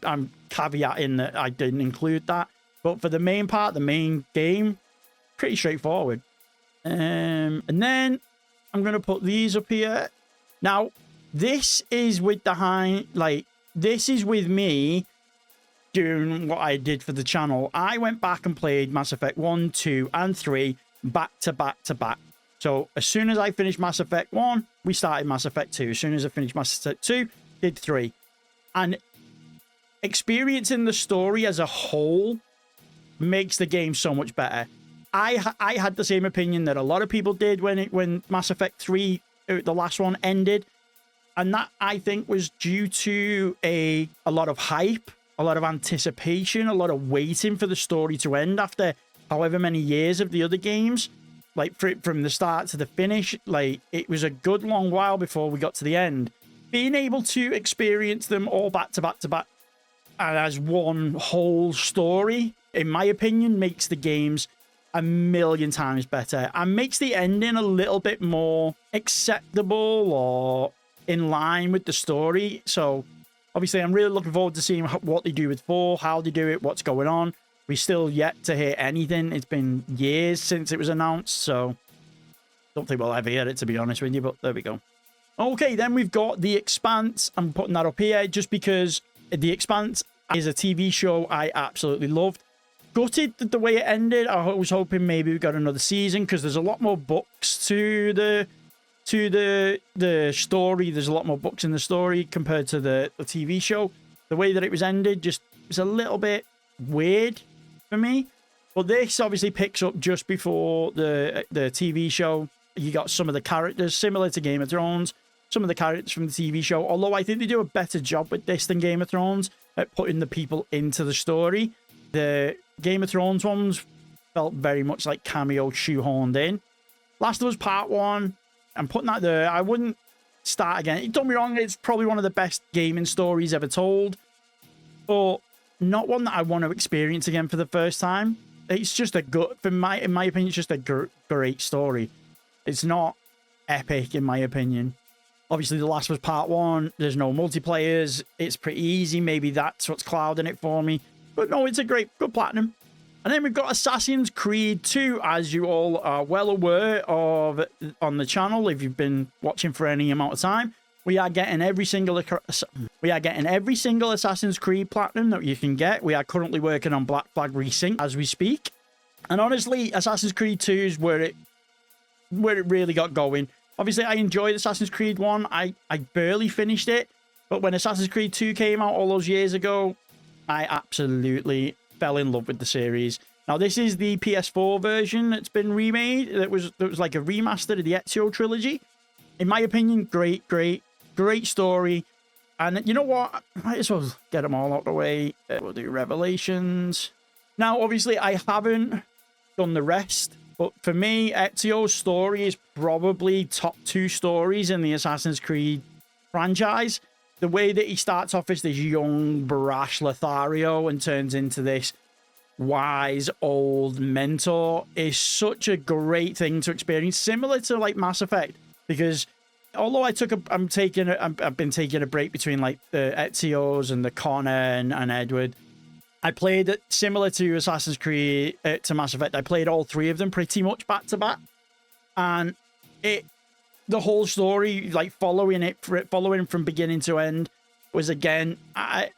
caveating that I didn't include that. But for the main part, the main game, pretty straightforward. And then I'm going to put these up here. Now, this is with this is with me doing what I did for the channel. I went back and played Mass Effect 1, 2, and 3 back to back to back. So as soon as I finished Mass Effect 1, we started Mass Effect 2. As soon as I finished Mass Effect 2, did 3. And experiencing the story as a whole makes the game so much better. I had the same opinion that a lot of people did when Mass Effect 3, the last one, ended. And that, I think, was due to a lot of hype, a lot of anticipation, a lot of waiting for the story to end after however many years of the other games. Like, from the start to the finish, like, it was a good long while before we got to the end. Being able to experience them all back to back to back and as one whole story, in my opinion, makes the games a million times better and makes the ending a little bit more acceptable or in line with the story. So obviously I'm really looking forward to seeing what they do with 4, how they do it, what's going on. We still yet to hear anything. It's been years since it was announced, so don't think we'll ever hear it, to be honest with you, but there we go. Okay, then we've got The Expanse. I'm putting that up here just because The Expanse is a TV show I absolutely loved. Gutted the way it ended. I was hoping maybe we got another season because there's a lot more books to the story. There's a lot more books in the story compared to the TV show. The way that it was ended just was a little bit weird for me. But this obviously picks up just before the TV show. You got some of the characters similar to Game of Thrones, some of the characters from the TV show, although I think they do a better job with this than Game of Thrones at putting the people into the story. The Game of Thrones ones felt very much like cameo shoehorned in. Last of Us Part 1, I'm putting that there. I wouldn't start again. Don't be wrong, it's probably one of the best gaming stories ever told, but not one that I want to experience again for the first time. It's just a good, in my opinion, it's just a great story. It's not epic, in my opinion. Obviously, The Last of Us Part 1, there's no multiplayers. It's pretty easy. Maybe that's what's clouding it for me. But no, it's a good platinum. And then we've got Assassin's Creed 2, as you all are well aware of on the channel, if you've been watching for any amount of time. We are getting every single Assassin's Creed platinum that you can get. We are currently working on Black Flag Resync as we speak. And honestly, Assassin's Creed 2 is where it really got going. Obviously, I enjoyed Assassin's Creed 1. I barely finished it. But when Assassin's Creed 2 came out all those years ago, I absolutely fell in love with the series. Now, this is the PS4 version that's been remade. That was like a remaster of the Ezio trilogy. In my opinion, great story. And you know what? I might as well get them all out the way. We'll do Revelations. Now, obviously, I haven't done the rest But for me, Ezio's story is probably top 2 stories in the Assassin's Creed franchise. The way that he starts off as this young, brash Lothario and turns into this wise old mentor is such a great thing to experience, similar to like Mass Effect, because although I've been taking a break between like the Ezio's and the Connor and Edward. I played it similar to Assassin's Creed, to Mass Effect. I played all 3 of them pretty much back to back, and the whole story, like following from beginning to end, was again. I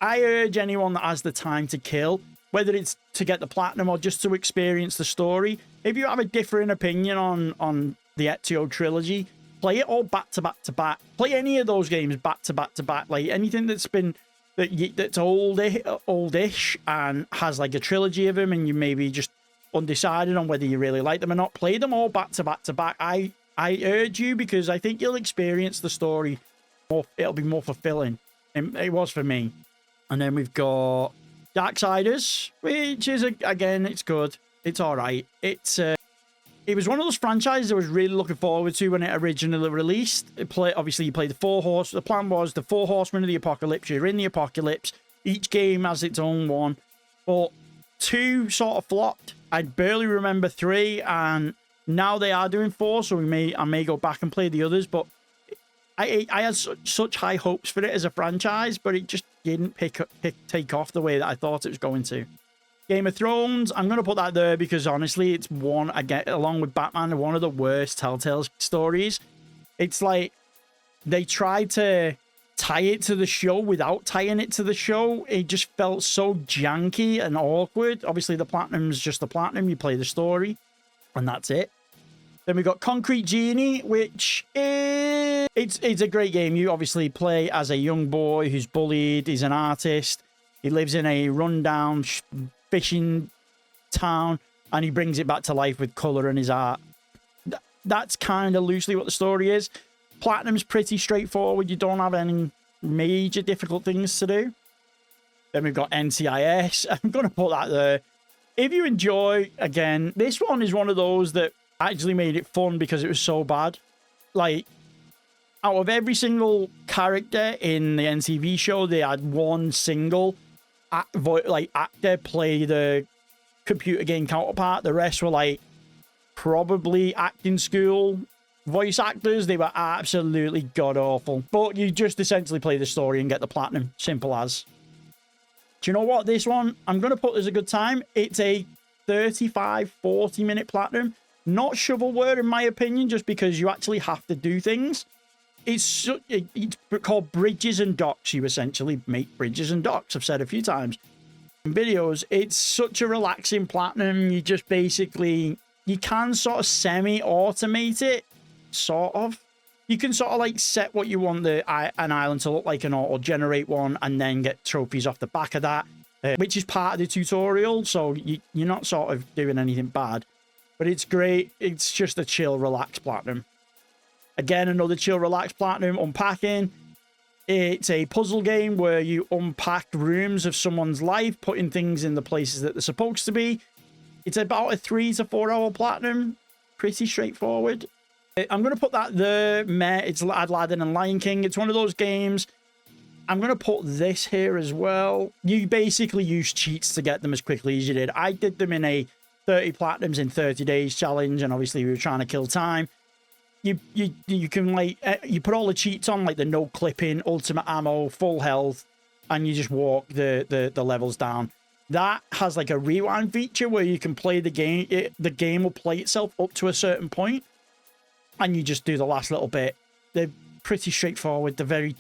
urge anyone that has the time to kill, whether it's to get the platinum or just to experience the story. If you have a different opinion on the Ezio trilogy, play it all back to back to back. Play any of those games back to back to back. Like anything that's been that's oldish and has like a trilogy of them, and you maybe just undecided on whether you really like them or not. Play them all back to back to back. I urge you, because I think you'll experience the story more. It'll be more fulfilling. And it was for me. And then we've got Darksiders, which is again, it's good. It's all right. It was one of those franchises I was really looking forward to when it originally released. Obviously, you play the 4 horse. The plan was the 4 horsemen of the apocalypse. You're in the apocalypse. Each game has its own one. But 2 sort of flopped. I barely remember 3, and now they are doing 4, so I may go back and play the others. But I had such high hopes for it as a franchise, but it just didn't take off the way that I thought it was going to. Game of Thrones, I'm going to put that there because honestly, it's one, again, along with Batman, one of the worst Telltale stories. It's like they tried to tie it to the show without tying it to the show. It just felt so janky and awkward. Obviously, the Platinum's just the Platinum. You play the story, and that's it. Then we got Concrete Genie, which is it's a great game. You obviously play as a young boy who's bullied. He's an artist. He lives in a rundown fishing town, and he brings it back to life with color and his art. That's kind of loosely what the story is. Platinum's pretty straightforward. You don't have any major difficult things to do. Then we've got NCIS. I'm going to put that there. If you enjoy, again, this one is one of those that actually made it fun because it was so bad. Like, out of every single character in the NCV show, they had one single actor play the computer game counterpart. The rest were like probably acting school voice actors. They were absolutely god awful. But you just essentially play the story and get the platinum. Simple as. Do you know what? This one, I'm going to put as a good time. It's a 35-40 minute platinum. Not shovelware in my opinion, just because you actually have to do things. It's called Bridges and Docks. You essentially make bridges and docks. I've said a few times in videos. It's such a relaxing platinum. You just basically, you can sort of semi-automate it. Sort of. You can sort of like set what you want an island to look like and auto-generate one, and then get trophies off the back of that, which is part of the tutorial. So you're not sort of doing anything bad. But it's great. It's just a chill, relaxed platinum. Again, another chill, relaxed platinum. Unpacking. It's a puzzle game where you unpack rooms of someone's life, putting things in the places that they're supposed to be. It's about a 3 to 4 hour platinum. Pretty straightforward. I'm going to put that there. It's Aladdin and Lion King. It's one of those games. I'm going to put this here as well. You basically use cheats to get them as quickly as you did. I did them in a 30 platinums in 30 days challenge, and obviously we were trying to kill time. You can like you put all the cheats on, like the no clipping, ultimate ammo, full health, and you just walk the levels down. That has like a rewind feature where you can play the game. The game will play itself up to a certain point, and you just do the last little bit. They're pretty straightforward. They're very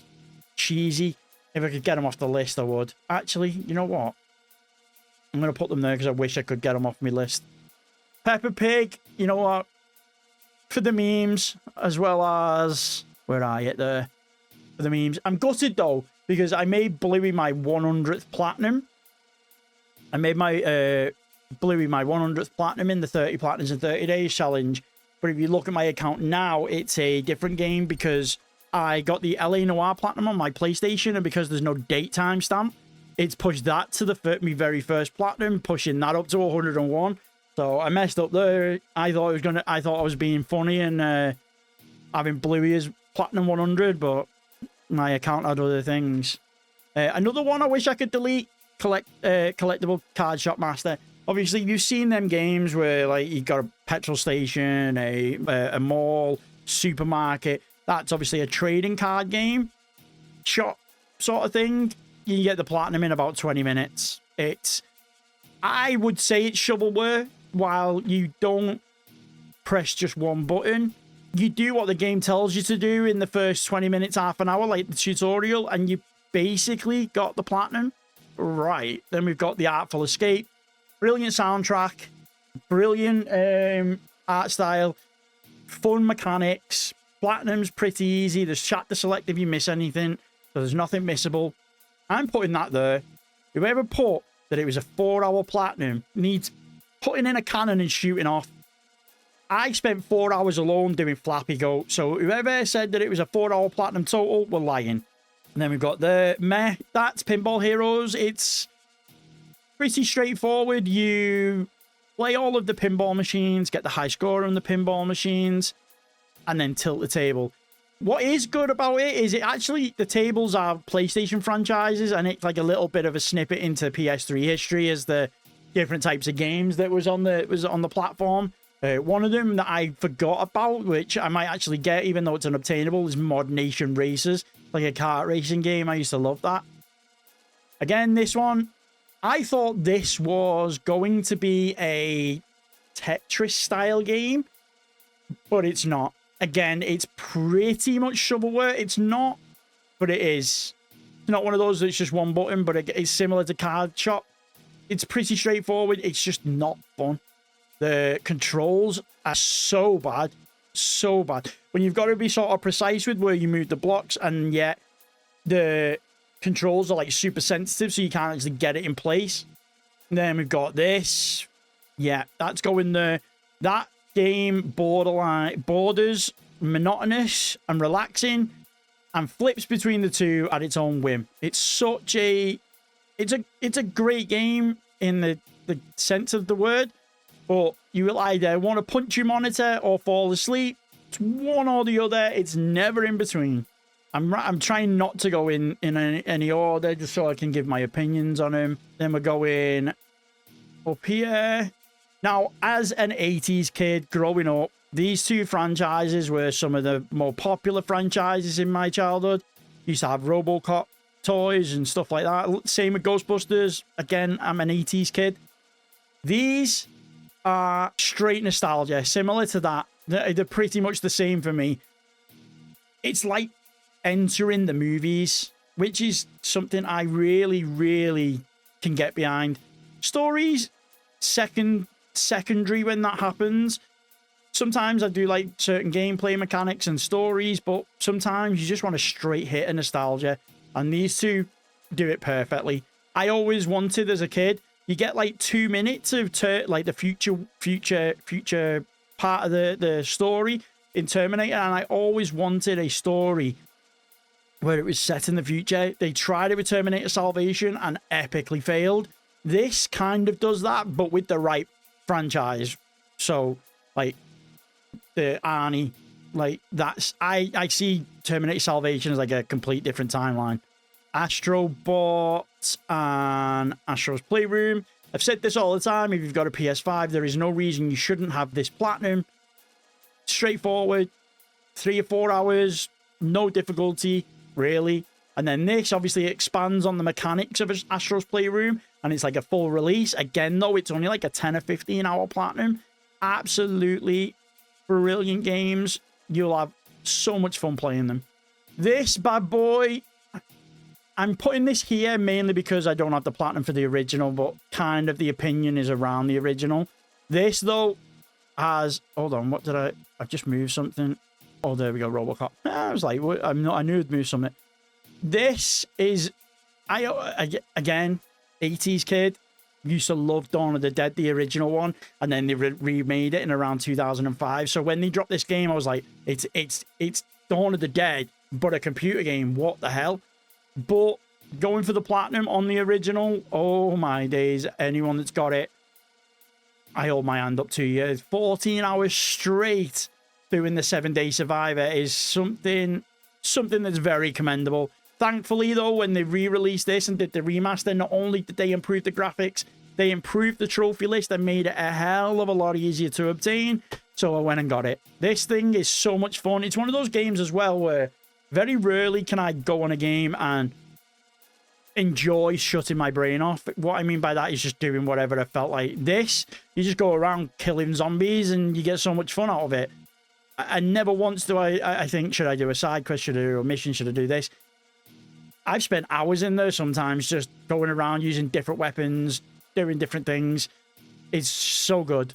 cheesy. If I could get them off the list, I would. Actually, you know what? I'm going to put them there because I wish I could get them off my list. Peppa Pig, you know what? For the memes, as well as... Where are you there? For the memes. I'm gutted, though, because I made Bluey my 100th platinum. I made my Bluey my 100th platinum in the 30 platinums in 30 days challenge. But if you look at my account now, it's a different game because I got the LA Noire platinum on my PlayStation, and because there's no date timestamp, it's pushed that to my very first platinum, pushing that up to 101. So I messed up there. I thought I was being funny and having Bluey as Platinum 100, but my account had other things. Another one I wish I could delete, collectible card shop master. Obviously, you've seen them games where like you got a petrol station, a mall, supermarket. That's obviously a trading card game, shop sort of thing. You can get the platinum in about 20 minutes. I would say it's shovelware. While you don't press just one button, you do what the game tells you to do in the first 20 minutes, half an hour, like the tutorial, and you basically got the platinum. Right, then we've got the Artful Escape. Brilliant soundtrack, brilliant art style, fun mechanics. Platinum's pretty easy. There's chat to select if you miss anything, so there's nothing missable. I'm putting that there. Whoever put that it was a 4-hour platinum needs putting in a cannon and shooting off. I spent 4 hours alone doing Flappy Goat, so whoever said that it was a 4-hour platinum total were lying. And then we've got the meh. That's Pinball Heroes. It's pretty straightforward. You play all of the pinball machines, get the high score on the pinball machines, and then tilt the table. What is good about it is it actually, the tables are PlayStation franchises, and it's like a little bit of a snippet into PS3 history as the different types of games that was on the platform. One of them that I forgot about, which I might actually get even though it's unobtainable, is Mod Nation Racers, like a kart racing game. I used to love that. Again, this one, I thought this was going to be a Tetris style game, but it's not. Again, it's pretty much shovelware. It's not, but it is. It's not one of those that's just one button, but it's similar to Card Shop. It's pretty straightforward. It's just not fun. The controls are so bad. So bad. When you've got to be sort of precise with where you move the blocks, and yet the controls are like super sensitive, so you can't actually get it in place. And then we've got this. Yeah, that's going there. That game borders monotonous and relaxing and flips between the two at its own whim. It's such a... It's a great game in the sense of the word, but you will either want to punch your monitor or fall asleep. It's one or the other. It's never in between. I'm trying not to go in any order just so I can give my opinions on them. Then we're going up here. Now, as an 80s kid growing up, these two franchises were some of the more popular franchises in my childhood. Used to have RoboCop toys and stuff like that. Same with Ghostbusters. Again, I'm an 80s kid. These are straight nostalgia, similar to that. They're pretty much the same for me. It's like entering the movies, which is something I really, really can get behind. Stories, secondary when that happens. Sometimes I do like certain gameplay mechanics and stories, but sometimes you just want a straight hit of nostalgia. And these two do it perfectly. I always wanted as a kid, you get like 2 minutes of like the future part of the story in Terminator, and I always wanted a story where it was set in the future. They tried it with Terminator Salvation and epically failed. This kind of does that, but with the right franchise. So, like, the Arnie, like, that's... I see Terminator Salvation as, like, a complete different timeline. Astrobot and Astro's Playroom. I've said this all the time. If you've got a PS5, there is no reason you shouldn't have this platinum. Straightforward. 3 or 4 hours. No difficulty, really. And then this obviously expands on the mechanics of Astro's Playroom, and it's like a full release. Again, though, it's only like a 10 or 15 hour platinum. Absolutely brilliant games. You'll have so much fun playing them. This bad boy, I'm putting this here mainly because I don't have the platinum for the original, but kind of the opinion is around the original. This, though, has... Hold on, what did I've just moved something. Oh, there we go, RoboCop. I was like, I knew I'd move something. This is... Again, 80s kid. Used to love Dawn of the Dead, the original one, and then they remade it in around 2005. So when they dropped this game, I was like, it's Dawn of the Dead, but a computer game. What the hell? But going for the platinum on the original, oh my days, anyone that's got it, I hold my hand up to you. 14 hours straight doing the 7-Day Survivor is something that's very commendable. Thankfully, though, when they re-released this and did the remaster, not only did they improve the graphics, they improved the trophy list and made it a hell of a lot easier to obtain. So I went and got it. This thing is so much fun. It's one of those games as well where very rarely can I go on a game and enjoy shutting my brain off. What I mean by that is just doing whatever I felt like. This, you just go around killing zombies and you get so much fun out of it. I never once do I think, should I do a side quest? Should I do a mission? Should I do this? I've spent hours in there sometimes just going around using different weapons, doing different things. It's so good.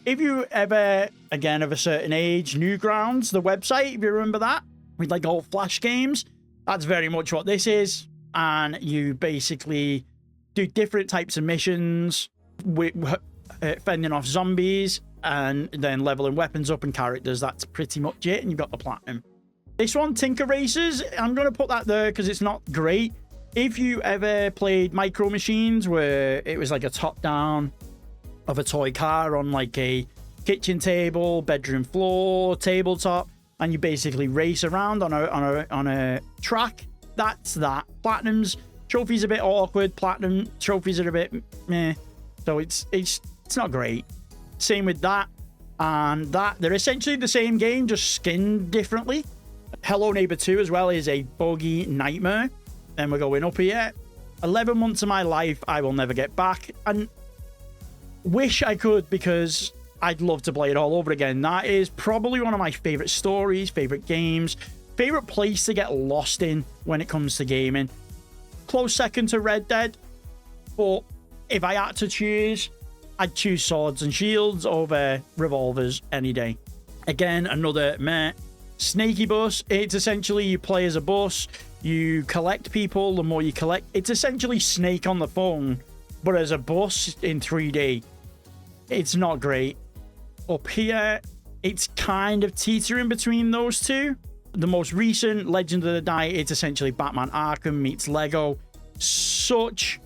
If you ever, again, of a certain age, Newgrounds, the website, if you remember that, with like old Flash games, that's very much what this is. And you basically do different types of missions with fending off zombies and then leveling weapons up and characters. That's pretty much it. And you've got the platinum. This one, Tinker Racers, I'm going to put that there because it's not great. If you ever played Micro Machines, where it was like a top-down of a toy car on like a kitchen table, bedroom floor, tabletop, and you basically race around on a track, that's that. Platinums, trophies a bit awkward. Platinum trophies are a bit meh. So it's not great. Same with that and that. They're essentially the same game, just skinned differently. Hello Neighbor 2 as well is a buggy nightmare. And we're going up here. 11 months of my life I will never get back. And wish I could, because I'd love to play it all over again. That is probably one of my favorite stories, favorite games, favorite place to get lost in when it comes to gaming. Close second to Red Dead. But if I had to choose, I'd choose Swords and Shields over revolvers any day. Again, another meh. Snaky Bus. It's essentially you play as a bus. You collect people. The more you collect, it's essentially Snake on the phone, but as a bus in 3D. It's not great. Up here, it's kind of teetering between those two. The most recent, Legend of the Night, it's essentially Batman Arkham meets Lego. Such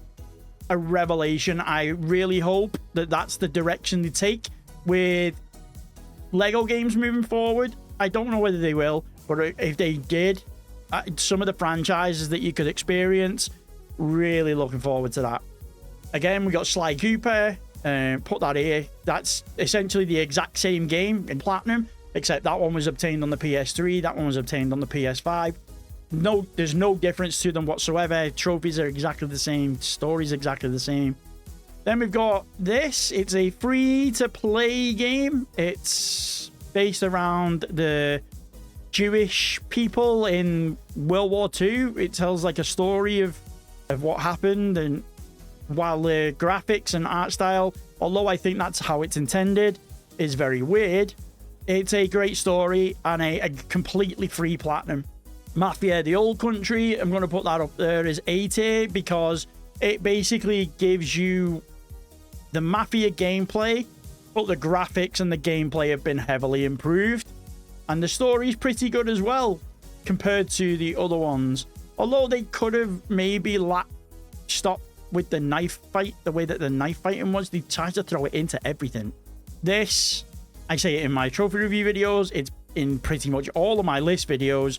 a revelation. I really hope that that's the direction they take with Lego games moving forward. I don't know whether they will, but if they did, some of the franchises that you could experience, really looking forward to that. Again, we got Sly Cooper. Put that here. That's essentially the exact same game in Platinum, except that one was obtained on the PS3, that one was obtained on the PS5. No, there's no difference to them whatsoever. Trophies are exactly the same, stories exactly the same. Then we've got this. It's a free-to-play game. It's based around the Jewish people in World War II. It tells like a story of what happened, and while the graphics and art style, although I think that's how it's intended, is very weird, it's a great story and a completely free platinum. Mafia: The Old Country, I'm going to put that up there as A tier because it basically gives you the Mafia gameplay, but the graphics and the gameplay have been heavily improved. And the story's pretty good as well compared to the other ones. Although they could have maybe stopped with the knife fight, the way that the knife fighting was. They tried to throw it into everything. This, I say it in my trophy review videos, it's in pretty much all of my list videos.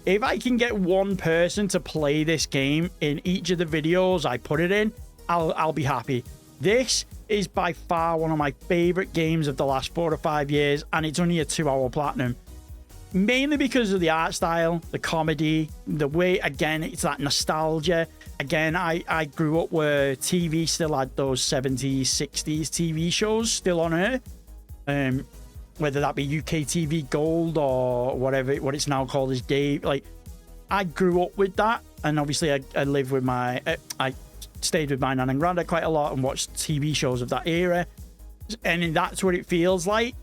If I can get one person to play this game in each of the videos I put it in, I'll be happy. This is by far one of my favorite games of the last 4 to 5 years, and it's only a 2-hour platinum. Mainly because of the art style, the comedy, the way, again, it's that nostalgia. Again, I grew up where TV still had those 70s, 60s TV shows still on air. Whether that be UK TV Gold or whatever, what it's now called as Dave. Like, I grew up with that. And obviously I lived with I stayed with my nan and granddad quite a lot and watched TV shows of that era. And that's what it feels like.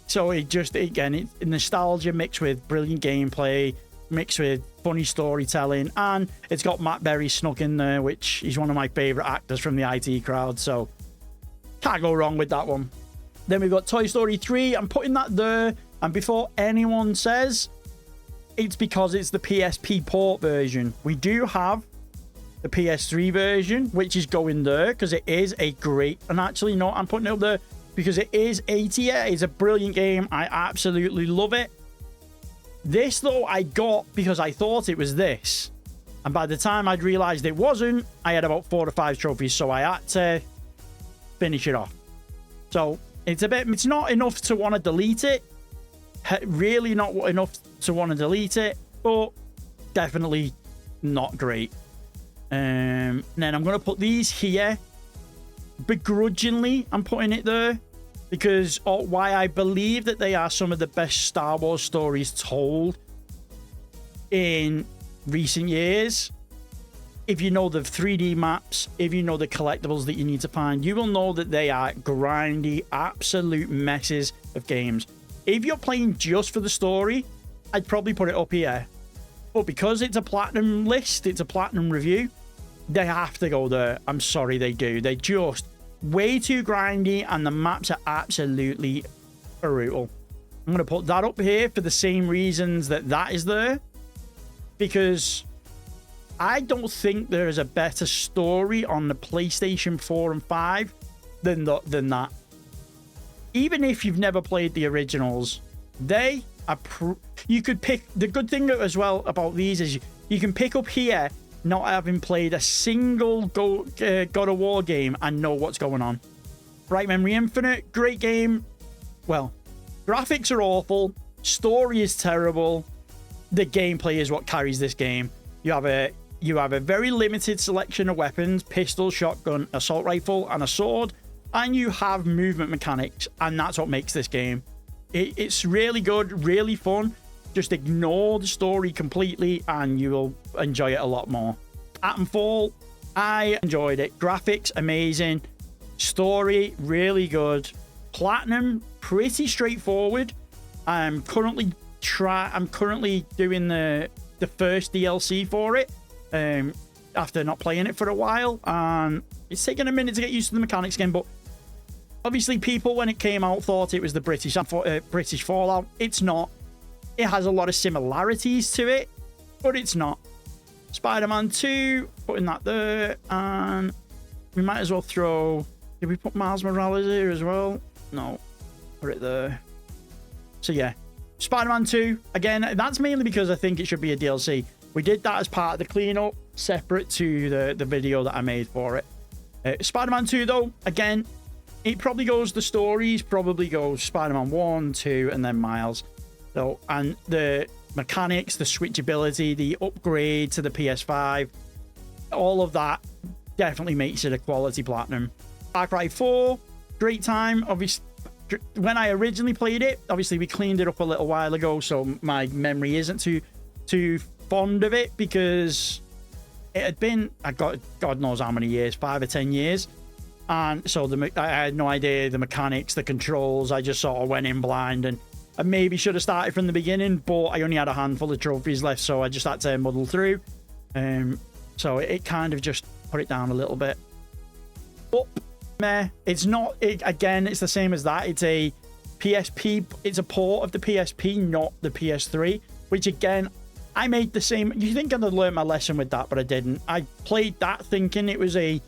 So it just, again, it's nostalgia mixed with brilliant gameplay, mixed with funny storytelling, and it's got Matt Berry snuck in there, which he's one of my favorite actors from the IT crowd, so can't go wrong with that one. Then we've got Toy Story 3. I'm putting that there, and before anyone says, it's because it's the PSP port version. We do have the PS3 version, which is going there because it is a great, and actually, no, I'm putting it up there because it is A tier. It's a brilliant game. I absolutely love it. This, though, I got because I thought it was this. And by the time I'd realized it wasn't, I had about 4 or 5 trophies, so I had to finish it off. So it's not enough to want to delete it. Really not enough to want to delete it, but definitely not great. And then I'm going to put these here. Begrudgingly, I'm putting it there because why I believe that they are some of the best Star Wars stories told in recent years. If you know the 3D maps, if you know the collectibles that you need to find, you will know that they are grindy, absolute messes of games. If you're playing just for the story, I'd probably put it up here. But because it's a platinum list, it's a platinum review, they have to go there. I'm sorry, they do. They're just way too grindy, and the maps are absolutely brutal. I'm going to put that up here for the same reasons that is there. Because I don't think there is a better story on the PlayStation 4 and 5 than that. Even if you've never played the originals, they are... You could pick... The good thing as well about these is you can pick up here not having played a single God of War game and know what's going on. Bright Memory Infinite, great game. Well, graphics are awful. Story is terrible. The gameplay is what carries this game. You have a very limited selection of weapons: pistol, shotgun, assault rifle, and a sword. And you have movement mechanics, and that's what makes this game. It's really good, really fun. Just ignore the story completely, and you will enjoy it a lot more. Atomfall, I enjoyed it. Graphics, amazing. Story, really good. Platinum, pretty straightforward. I'm currently doing the first DLC for it. After not playing it for a while, and it's taken a minute to get used to the mechanics again, but obviously people when it came out thought it was the British Fallout. It's not. It has a lot of similarities to it, but it's not. Spider-Man 2, putting that there, and we might as well throw... Did we put Miles Morales here as well? No, put it there. So yeah, Spider-Man 2, again, that's mainly because I think it should be a DLC. We did that as part of the cleanup, separate to the video that I made for it. Spider-Man 2, though, again, it probably goes, the stories probably goes Spider-Man 1, 2, and then Miles. So, and the mechanics, the switchability, the upgrade to the PS5, all of that definitely makes it a quality platinum. Far Cry 4, great time. Obviously, when I originally played it, obviously we cleaned it up a little while ago, so my memory isn't too fond of it because it had been, God knows how many years, 5 or 10 years. And so I had no idea the mechanics, the controls. I just sort of went in blind, and I maybe should have started from the beginning, but I only had a handful of trophies left, so I just had to muddle through. So it kind of just put it down a little bit. But meh, it's not. Again, it's the same as that. It's a PSP. It's a port of the PSP, not the PS3. Which again, I made the same. You think I'd have learned my lesson with that, but I didn't. I played that thinking it was the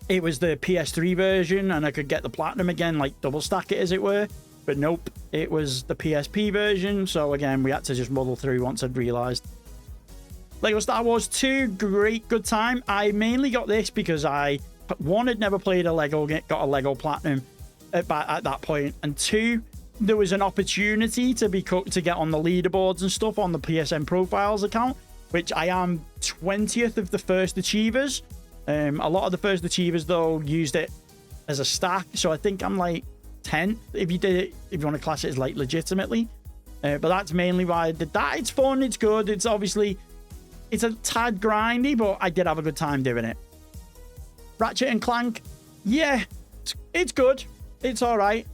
PS3 version, and I could get the platinum again, like double stack it as it were. But nope, it was the PSP version. So again, we had to just muddle through once I'd realized. Lego Star Wars 2, good time. I mainly got this because one, had never played a Lego, got a Lego Platinum at that point, and two, there was an opportunity to get on the leaderboards and stuff on the PSN Profiles account, which I am 20th of the first achievers. A lot of the first achievers though used it as a stack, so I think I'm like 10th if you want to class it as like legitimately. But that's mainly why I did that. It's fun, it's good, it's obviously it's a tad grindy, but I did have a good time doing it. Ratchet and Clank, yeah, it's good. It's all right.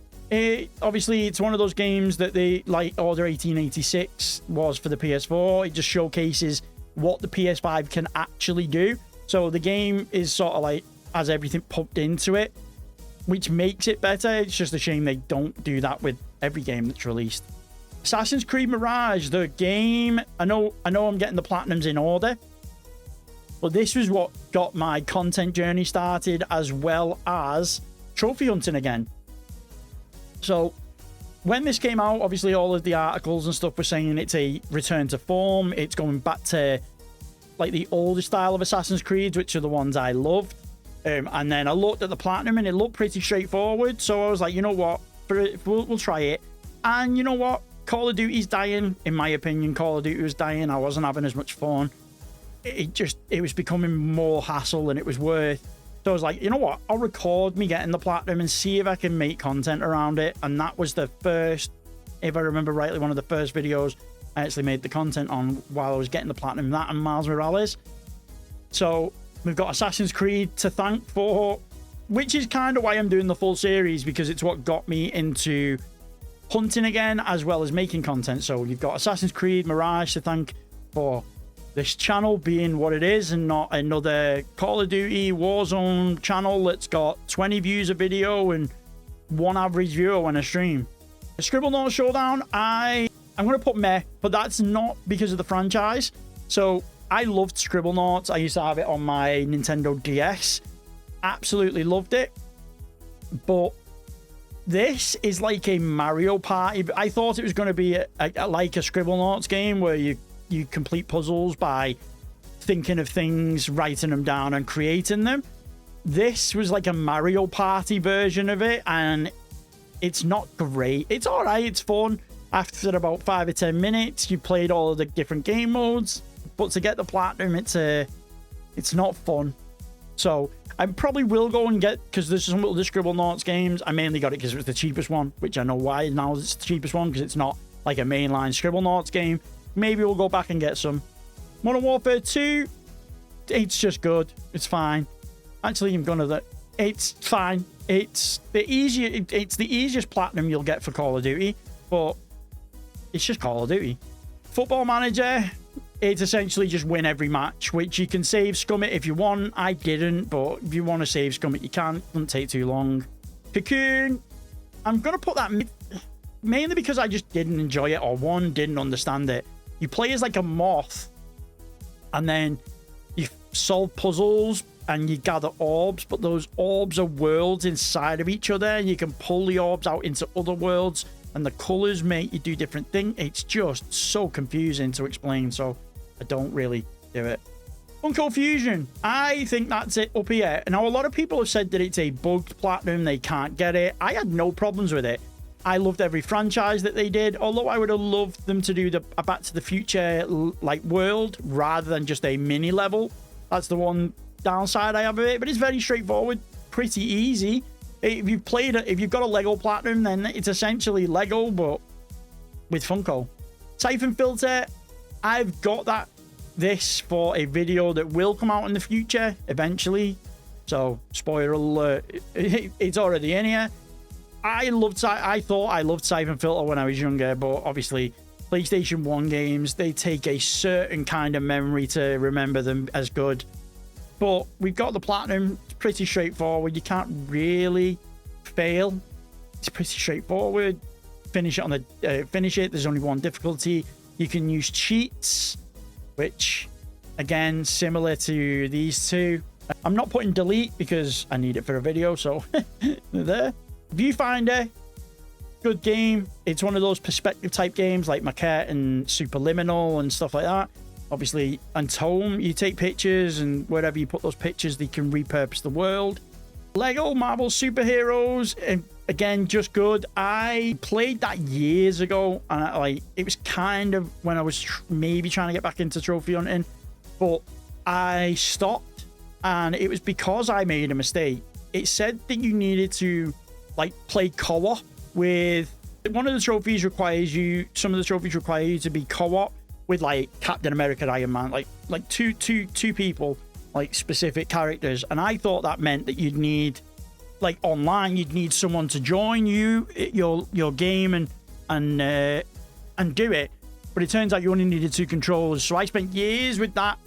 Obviously, it's one of those games that they like Order 1886 was for the PS4. It just showcases what the PS5 can actually do. So the game is sort of like has everything pumped into it, which makes it better. It's just a shame they don't do that with every game that's released. Assassin's Creed Mirage, the game. I know I'm getting the platinums in order, but this was what got my content journey started, as well as trophy hunting again. So when this came out, obviously all of the articles and stuff were saying it's a return to form. It's going back to like the older style of Assassin's Creed, which are the ones I loved. And then I looked at the Platinum and it looked pretty straightforward. So I was like, you know what, we'll try it. And you know what, Call of Duty's dying. In my opinion, Call of Duty was dying. I wasn't having as much fun. It was becoming more hassle than it was worth. So I was like, you know what, I'll record me getting the Platinum and see if I can make content around it. And that was the first, if I remember rightly, one of the first videos I actually made the content on while I was getting the Platinum, that and Miles Morales. So we've got Assassin's Creed to thank for, which is kind of why I'm doing the full series, because it's what got me into hunting again, as well as making content. So you've got Assassin's Creed Mirage to thank for this channel being what it is, and not another Call of Duty Warzone channel that's got 20 views a video and 1 average viewer when I stream. The Scribblenauts Showdown, I'm going to put meh, but that's not because of the franchise. So I loved Scribblenauts. I used to have it on my Nintendo DS. Absolutely loved it. But this is like a Mario Party. I thought it was going to be like a Scribblenauts game where you complete puzzles by thinking of things, writing them down and creating them. This was like a Mario Party version of it, and it's not great. It's all right, it's fun. After about 5 or 10 minutes, you played all of the different game modes, but to get the Platinum, it's not fun. So I probably will go and get, because there's some of the Scribblenauts games. I mainly got it because it was the cheapest one, which I know why now it's the cheapest one, because it's not like a mainline Scribblenauts game. Maybe we'll go back and get some. Modern Warfare 2, it's just good. It's fine. Actually, it's fine. It's the easiest Platinum you'll get for Call of Duty, but it's just Call of Duty. Football Manager, it's essentially just win every match, which you can save scum it if you want. I didn't, but if you want to save scum it, you can. It doesn't take too long. Cocoon, I'm going to put that mainly because I just didn't enjoy it, or didn't understand it. You play as like a moth, and then you solve puzzles and you gather orbs, but those orbs are worlds inside of each other, and you can pull the orbs out into other worlds, and the colors make you do different things. It's just so confusing to explain, so I don't really do it. Funko Fusion, I think that's it up here. Now, a lot of people have said that it's a bugged Platinum, they can't get it. I had no problems with it. I loved every franchise that they did, although I would have loved them to do a Back to the Future like world rather than just a mini level. That's the one downside I have of it, but it's very straightforward, pretty easy. If you've got a Lego Platinum, then it's essentially Lego, but with Funko. Siphon Filter, I've got this for a video that will come out in the future eventually. So, spoiler alert, it's already in here. I thought I loved Siphon Filter when I was younger, but obviously PlayStation 1 games, they take a certain kind of memory to remember them as good. But we've got the Platinum. It's pretty straightforward. You can't really fail. It's pretty straightforward. Finish it There's only one difficulty. You can use cheats, which again, similar to these two. I'm not putting delete because I need it for a video, so there. Viewfinder, good game. It's one of those perspective type games like Maquette and Superliminal and stuff like that. Obviously, and Tome, you take pictures, and wherever you put those pictures, they can repurpose the world. Lego Marvel Superheroes, and again, just good. I played that years ago, and it was kind of when I was maybe trying to get back into trophy hunting, but I stopped, and it was because I made a mistake. It said that you needed to play co-op with one of the trophies. Some of the trophies require you to be co-op with Captain America, Iron Man, like two people, specific characters. And I thought that meant that you'd need online, you'd need someone to join your game and do it. But it turns out you only needed 2 controllers. So I spent years with that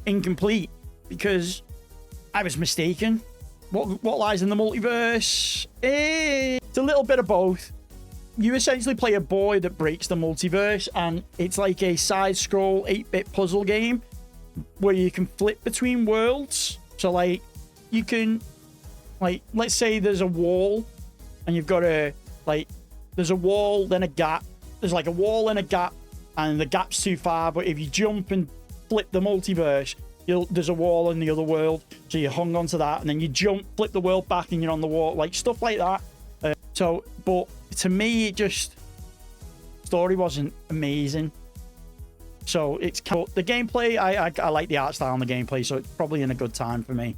incomplete because I was mistaken. What lies in the multiverse? It's a little bit of both. You essentially play a boy that breaks the multiverse, and it's like a side-scroll 8-bit puzzle game where you can flip between worlds. So you can let's say there's a wall and you've got to Like, there's a wall, then a gap. There's like a wall and a gap, and the gap's too far. But if you jump and flip the multiverse, there's a wall in the other world. So you hung onto that, and then you jump, flip the world back, and you're on the wall. Like, stuff like that. But to me, it just... story wasn't amazing. So it's the gameplay. I like the art style and the gameplay, so it's probably in a good time for me.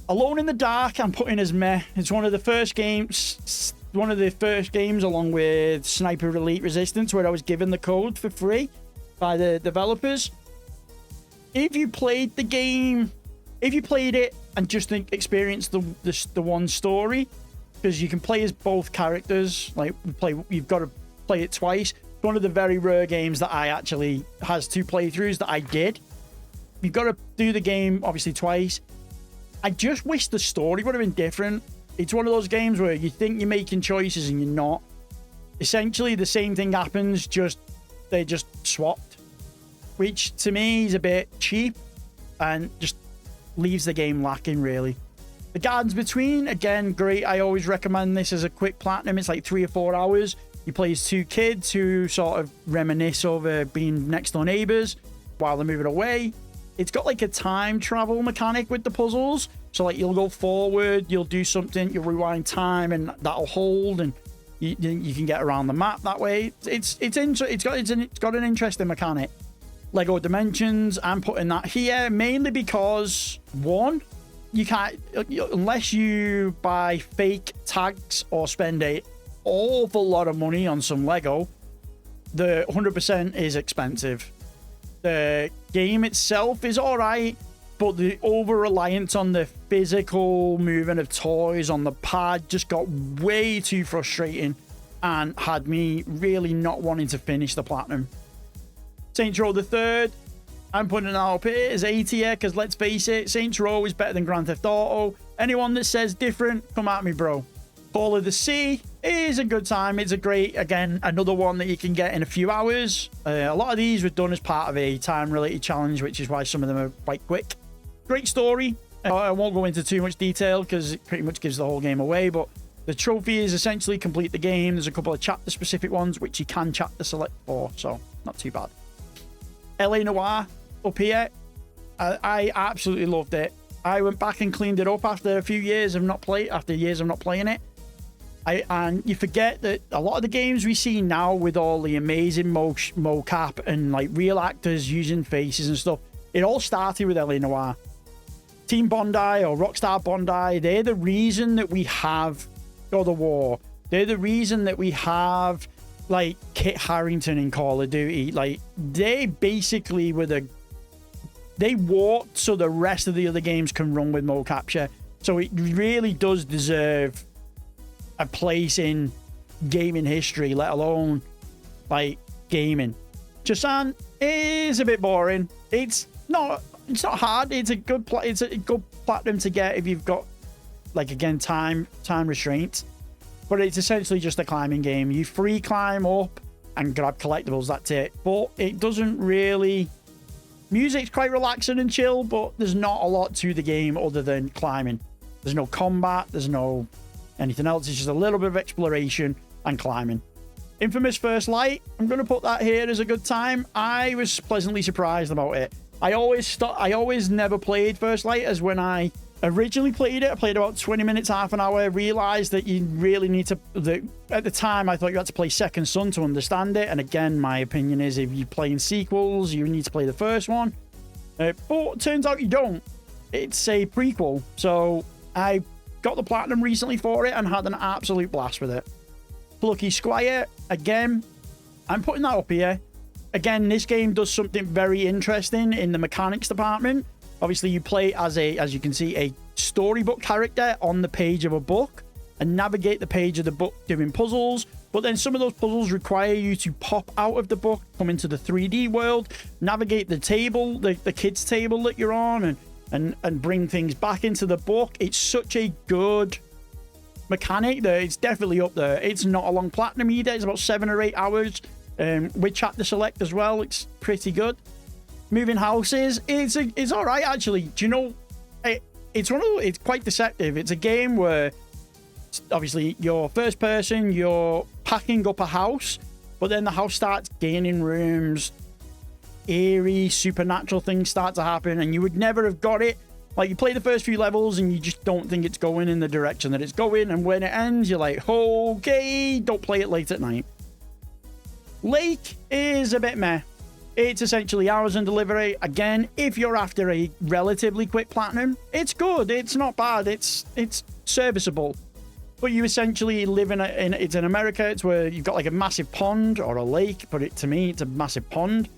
Alone in the Dark, I'm putting as meh. It's one of the first games along with Sniper Elite Resistance where I was given the code for free by the developers. If you played the game, if you played it and just experienced the one story, because you can play as both characters, like you've got to play it twice. One of the very rare games that I actually has 2 playthroughs that I did. You've got to do the game obviously twice. I just wish the story would have been different. It's one of those games where you think you're making choices and you're not. Essentially, the same thing happens, they're just swapped, which to me is a bit cheap and just leaves the game lacking, really. The Gardens Between, again, great. I always recommend this as a quick platinum. It's like 3 or 4 hours. You play as 2 kids who sort of reminisce over being next door neighbors while they're moving away. It's got like a time travel mechanic with the puzzles. So like you'll go forward, you'll do something, you'll rewind time, and that'll hold, and you can get around the map that way. It's got an interesting mechanic. Lego Dimensions, I'm putting that here mainly because, one, you can't, unless you buy fake tags or spend a awful lot of money on some Lego, the 100% is expensive. The game itself is all right, but the over-reliance on the physical movement of toys on the pad just got way too frustrating and had me really not wanting to finish the platinum. Saints Row the Third, I'm putting it up here as A tier because let's face it, Saints Row is better than Grand Theft Auto. Anyone that says different, come at me, bro. Call of the Sea is a good time. It's a great, again, another one that you can get in a few hours. A lot of these were done as part of a time-related challenge, which is why some of them are quite quick. Great story. I won't go into too much detail because it pretty much gives the whole game away, but the trophy is essentially complete the game. There's a couple of chapter-specific ones, which you can chapter select for, so not too bad. LA Noire, up here. I absolutely loved it. I went back and cleaned it up after years of not playing it. And you forget that a lot of the games we see now with all the amazing mocap and like real actors using faces and stuff, it all started with LA Noire. Team Bondi or Rockstar Bondi, they're the reason that we have God of War. They're the reason that we have like Kit Harington in Call of Duty. Like they basically they walked so the rest of the other games can run with mocapture. So it really does deserve a place in gaming history, let alone like gaming. Jusant is a bit boring. It's not hard. It's a good platinum to get if you've got, like, again, time restraints. But it's essentially just a climbing game. You free climb up and grab collectibles. That's it. But it doesn't really. Music's quite relaxing and chill, but there's not a lot to the game other than climbing. There's no combat. There's no anything else. It's just a little bit of exploration and climbing. Infamous First Light, I'm going to put that here as a good time. I was pleasantly surprised about it. I always never played First Light, as when I originally played it, I played about 20 minutes, half an hour, realized that you really need to, at the time I thought you had to play Second Son to understand it, and again, my opinion is if you're playing sequels, you need to play the first one. But it turns out you don't. It's a prequel, so I got the platinum recently for it and had an absolute blast with it. Plucky Squire, again, I'm putting that up here. Again, this game does something very interesting in the mechanics department. Obviously, you play as you can see, a storybook character on the page of a book and navigate the page of the book doing puzzles. But then some of those puzzles require you to pop out of the book, come into the 3D world, navigate the table, the kids' table that you're on, and bring things back into the book. It's such a good mechanic that it's definitely up there. It's not a long platinum either. It's about 7 or 8 hours. With chapter select as well. It's pretty good. Moving Houses, it's all right actually. Do you know? It's quite deceptive. It's a game where obviously you're first person, you're packing up a house, but then the house starts gaining rooms, eerie supernatural things start to happen, and you would never have got it. Like, you play the first few levels and you just don't think it's going in the direction that it's going, and when it ends, you're like, okay, don't play it late at night. Lake is a bit meh. It's essentially hours and delivery. Again, if you're after a relatively quick platinum, it's good. It's not bad. It's serviceable. But you essentially live it's in America. It's where you've got like a massive pond or a lake, but to me, it's a massive pond.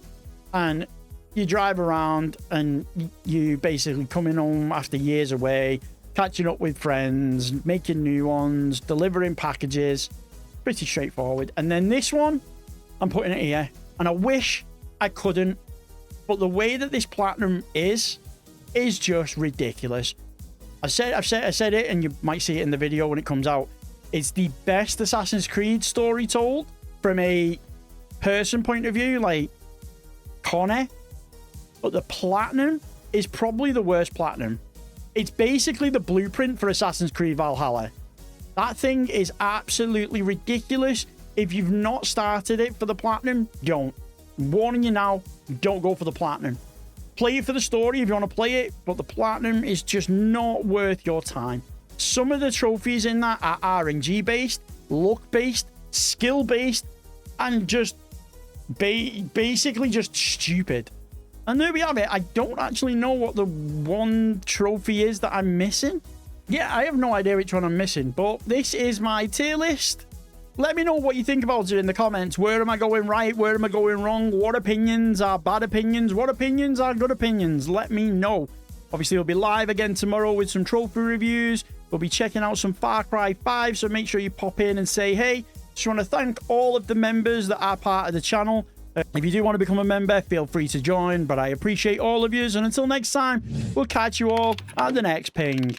And you drive around and you basically coming home after years away, catching up with friends, making new ones, delivering packages. Pretty straightforward. And then this one, I'm putting it here. And I wish I couldn't, but the way that this platinum is just ridiculous. I said it, and you might see it in the video when it comes out. It's the best Assassin's Creed story told from a person point of view, like Connor. But the platinum is probably the worst platinum. It's basically the blueprint for Assassin's Creed Valhalla. That thing is absolutely ridiculous. If you've not started it for the platinum, don't. I'm warning you now, don't go for the platinum. Play it for the story if you want to play it, but the platinum is just not worth your time. Some of the trophies in that are RNG based, luck based, skill based, and just basically just stupid. And there we have it. I don't actually know what the one trophy is that I'm missing. Yeah, I have no idea which one I'm missing, but this is my tier list. Let me know what you think about it in the comments. Where am I going right? Where am I going wrong? What opinions are bad opinions? What opinions are good opinions? Let me know. Obviously, we'll be live again tomorrow with some trophy reviews. We'll be checking out some Far Cry 5, so make sure you pop in and say hey. Just want to thank all of the members that are part of the channel. If you do want to become a member, feel free to join, but I appreciate all of you. And until next time, we'll catch you all at the next ping.